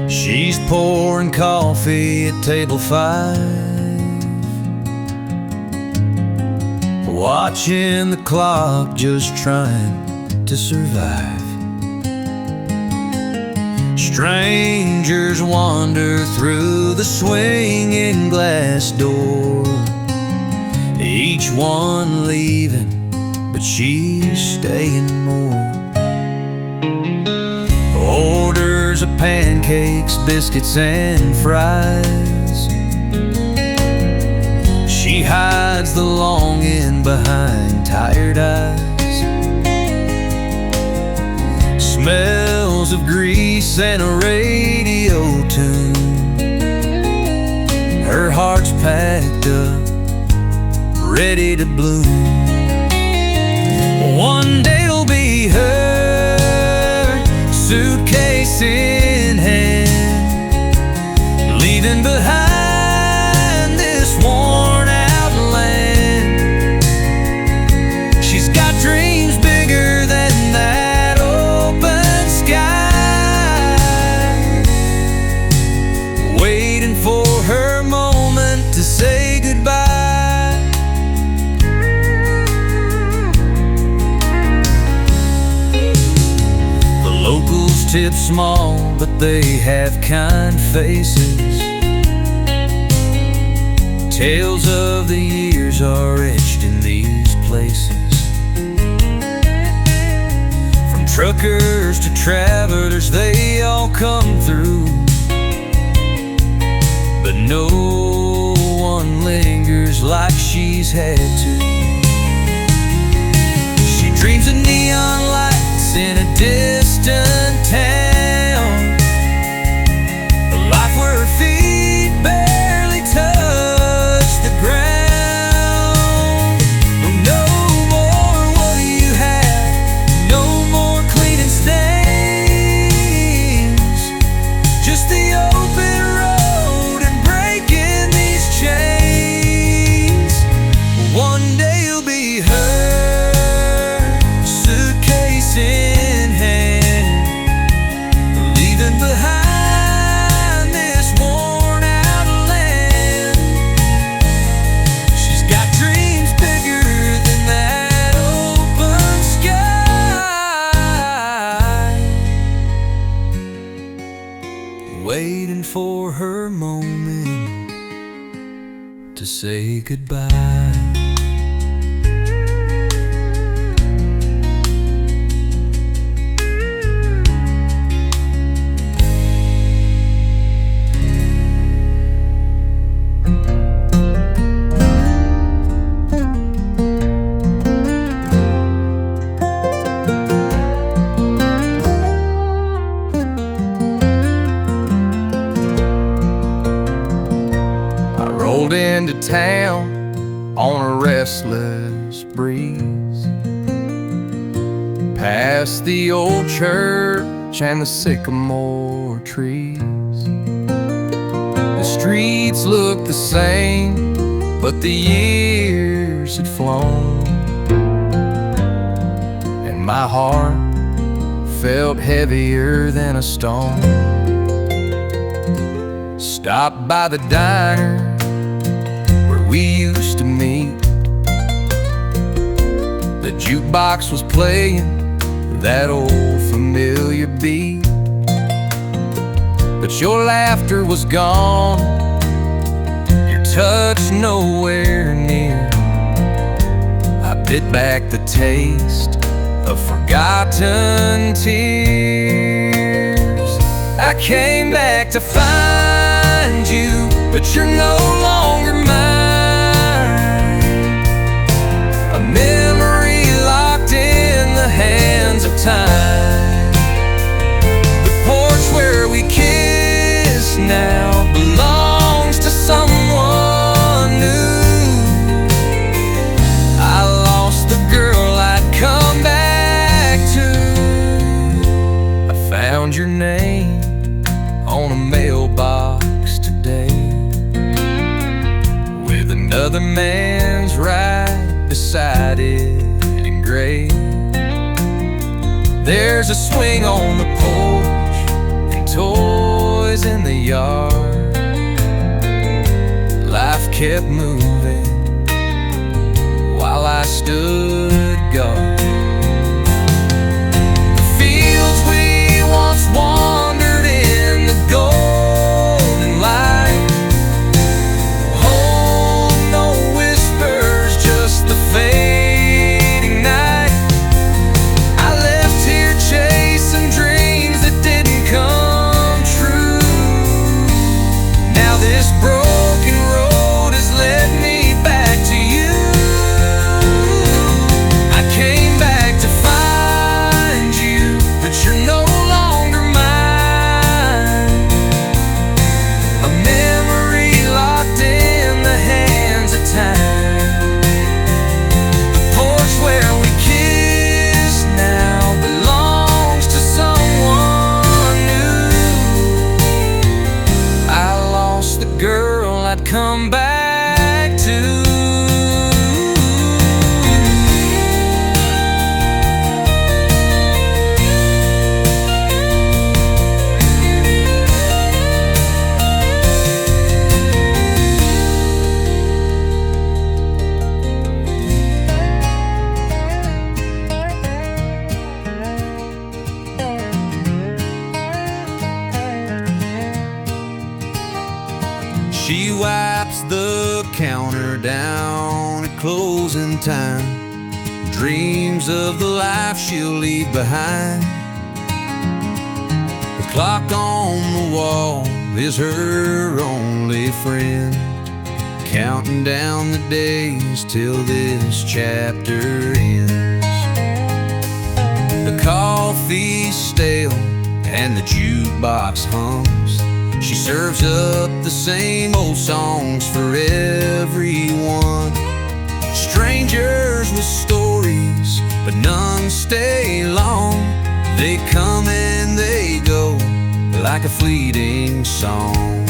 She's pouring coffee at table 5, watching the clock, just trying to survive. Strangers wander through the swinging glass door, each one leaving, but she's staying more. Orders of pancakes, biscuits, and fries. She hides the longing behind tired eyes. Smells of grease and a radio tune. Her heart's packed up, ready to bloom. One day it'll be her suitcase in tip small, but they have kind faces. Tales of the years are etched in these places. From truckers to travelers, they all come through, but no one lingers like she's had to. She dreams of neon lights in a distant town, a life where her feet barely touch the ground. No more what do you have, no more cleaning stains, just the open road and breaking these chains. One day you'll be her, suitcase in hand, leaving behind this worn out land. She's got dreams bigger than that open sky, waiting for her moment to say goodbye. Rolled into town on a restless breeze, past the old church and the sycamore trees. The streets looked the same, but the years had flown, and my heart felt heavier than a stone. Stopped by the diner we used to meet. The jukebox was playing that old familiar beat, but your laughter was gone, your touch nowhere near. I bit back the taste of forgotten tears. I came back to find you, but you're no longer mine. A memory locked in the hands of time. The porch where we kiss now belongs to someone new. I lost the girl I'd come back to. I found your name on a mailbox today, with another man's right beside it engraved. There's a swing on the porch and toys in the yard. Life kept moving while I stood guard. The fields we once wandered in, the golden light, hold no whispers, just the fading night. I left here chasing dreams that didn't come true. Now this broken road has led me back to you. wipes the counter down at closing time, dreams of the life she'll leave behind. The clock on the wall is her only friend, counting down the days till this chapter ends. The coffee's stale and the jukebox hums. She serves up the same old songs for everyone. Strangers with stories, but none stay long. They come and they go like a fleeting song.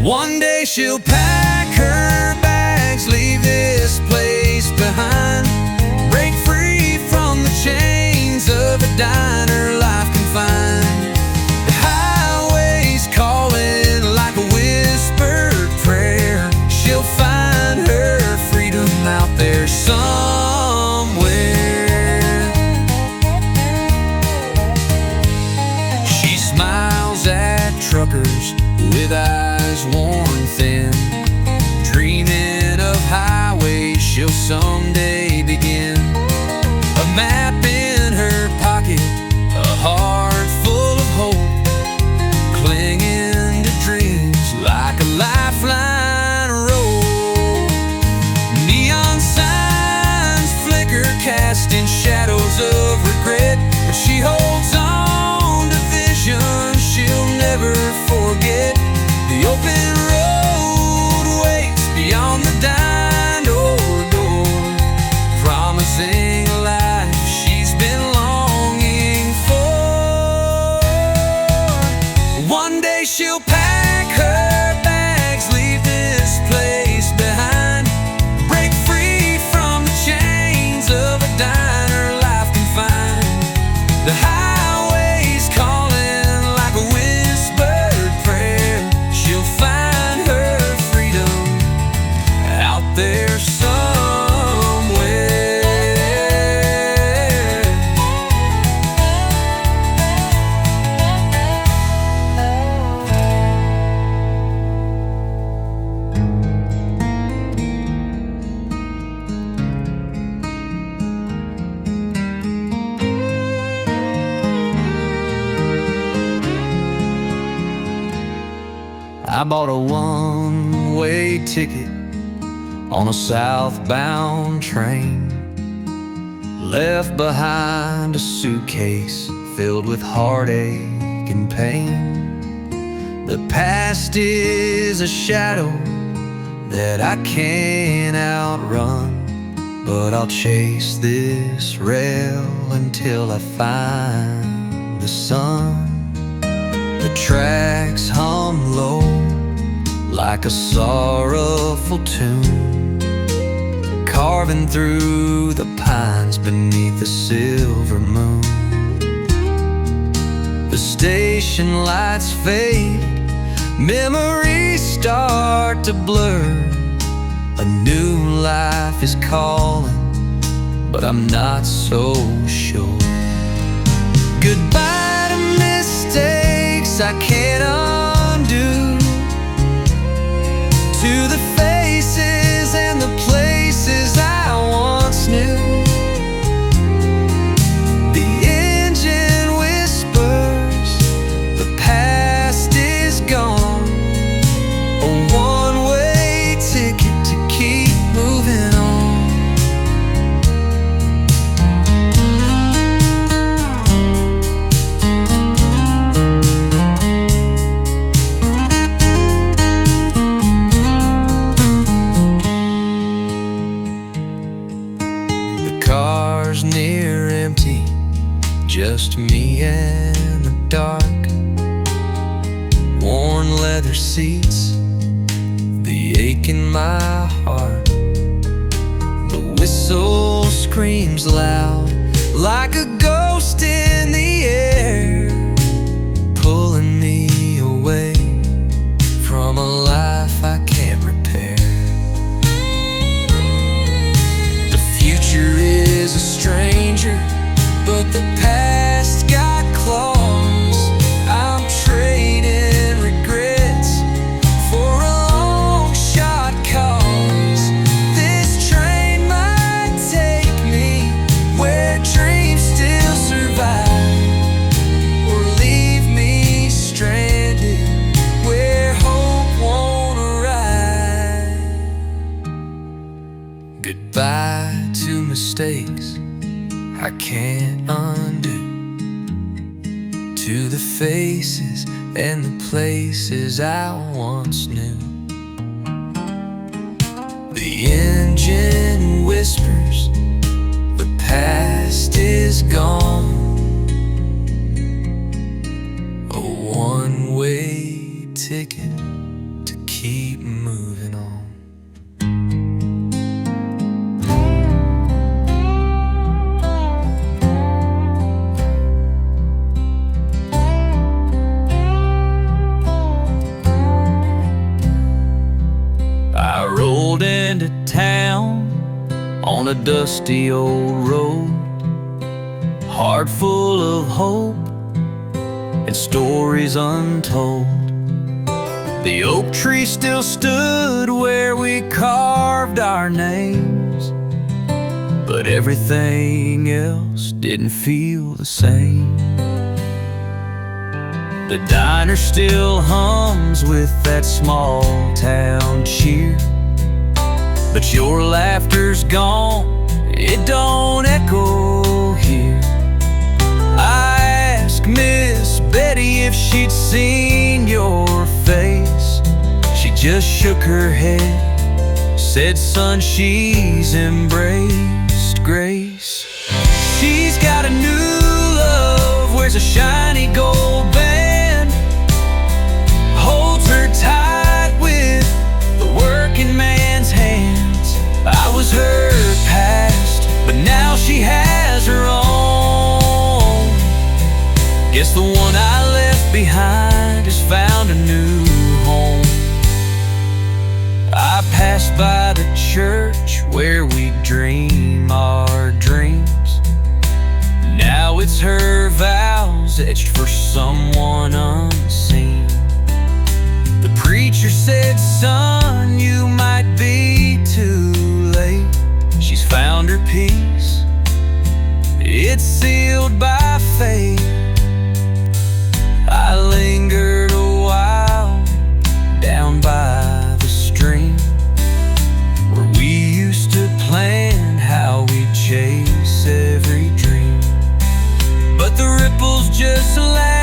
One day she'll pack her bags, leave this place behind, break free from the chains of a diner life confined. The highway's calling like a whispered prayer. She'll find her freedom out there somewhere. She smiles at truckers with eyes worn thin, dreaming of highways she'll someday begin. A map in her pocket, a heart full of hope, clinging to dreams like a lifeline rope. Neon signs flicker, casting shadows of regret, but she holds on to visions she'll never forget. The open road waits beyond the dined door, promising a life she's been longing for. One day she'll pack her bags, leave this place behind, break free from the chains of a diner life confined. The highway's calling like a whispered prayer. She'll find her freedom out there somewhere. I bought a one-way ticket on a southbound train, left behind a suitcase filled with heartache and pain. The past is a shadow that I can't outrun, but I'll chase this rail until I find the sun. The tracks hum low like a sorrowful tune, carving through the pines beneath the silver moon. The station lights fade, memories start to blur. A new life is calling, but I'm not so sure. Goodbye to mistakes I can't undo, to the faces and the places I once knew. The engine whispers, the past is gone, a one-way ticket to keep moving on. Car's near empty, just me and the dark. Worn leather seats, the ache in my heart. The whistle screams loud like a ghost in the air, pulling me away from a life I can't repair. The future is a stranger, but the past got claws. I'm trading regrets for a I can't undo. To the faces and the places I once knew. The engine whispers, the past is gone. A one-way ticket to keep moving on. I rolled into town on a dusty old road, heart full of hope and stories untold. The oak tree still stood where we carved our names, but everything else didn't feel the same. The diner still hums with that small town cheer, but your laughter's gone, it don't echo here. I asked Miss Betty if she'd seen your face. She just shook her head, said, son, she's embraced grace. She's got a new love, wears a shiny gold band, holds her tight with the working man's hands. I was her past, but now she has her own. Guess the one I left behind has found a new home. I passed by the church where we dream our dreams. Now it's her vows etched for someone unseen. The preacher said, son, you might be too late. She's found her peace, it's sealed by fate. I lingered a while down by the stream, where we used to plan how we'd chase every dream. But the ripples just laughed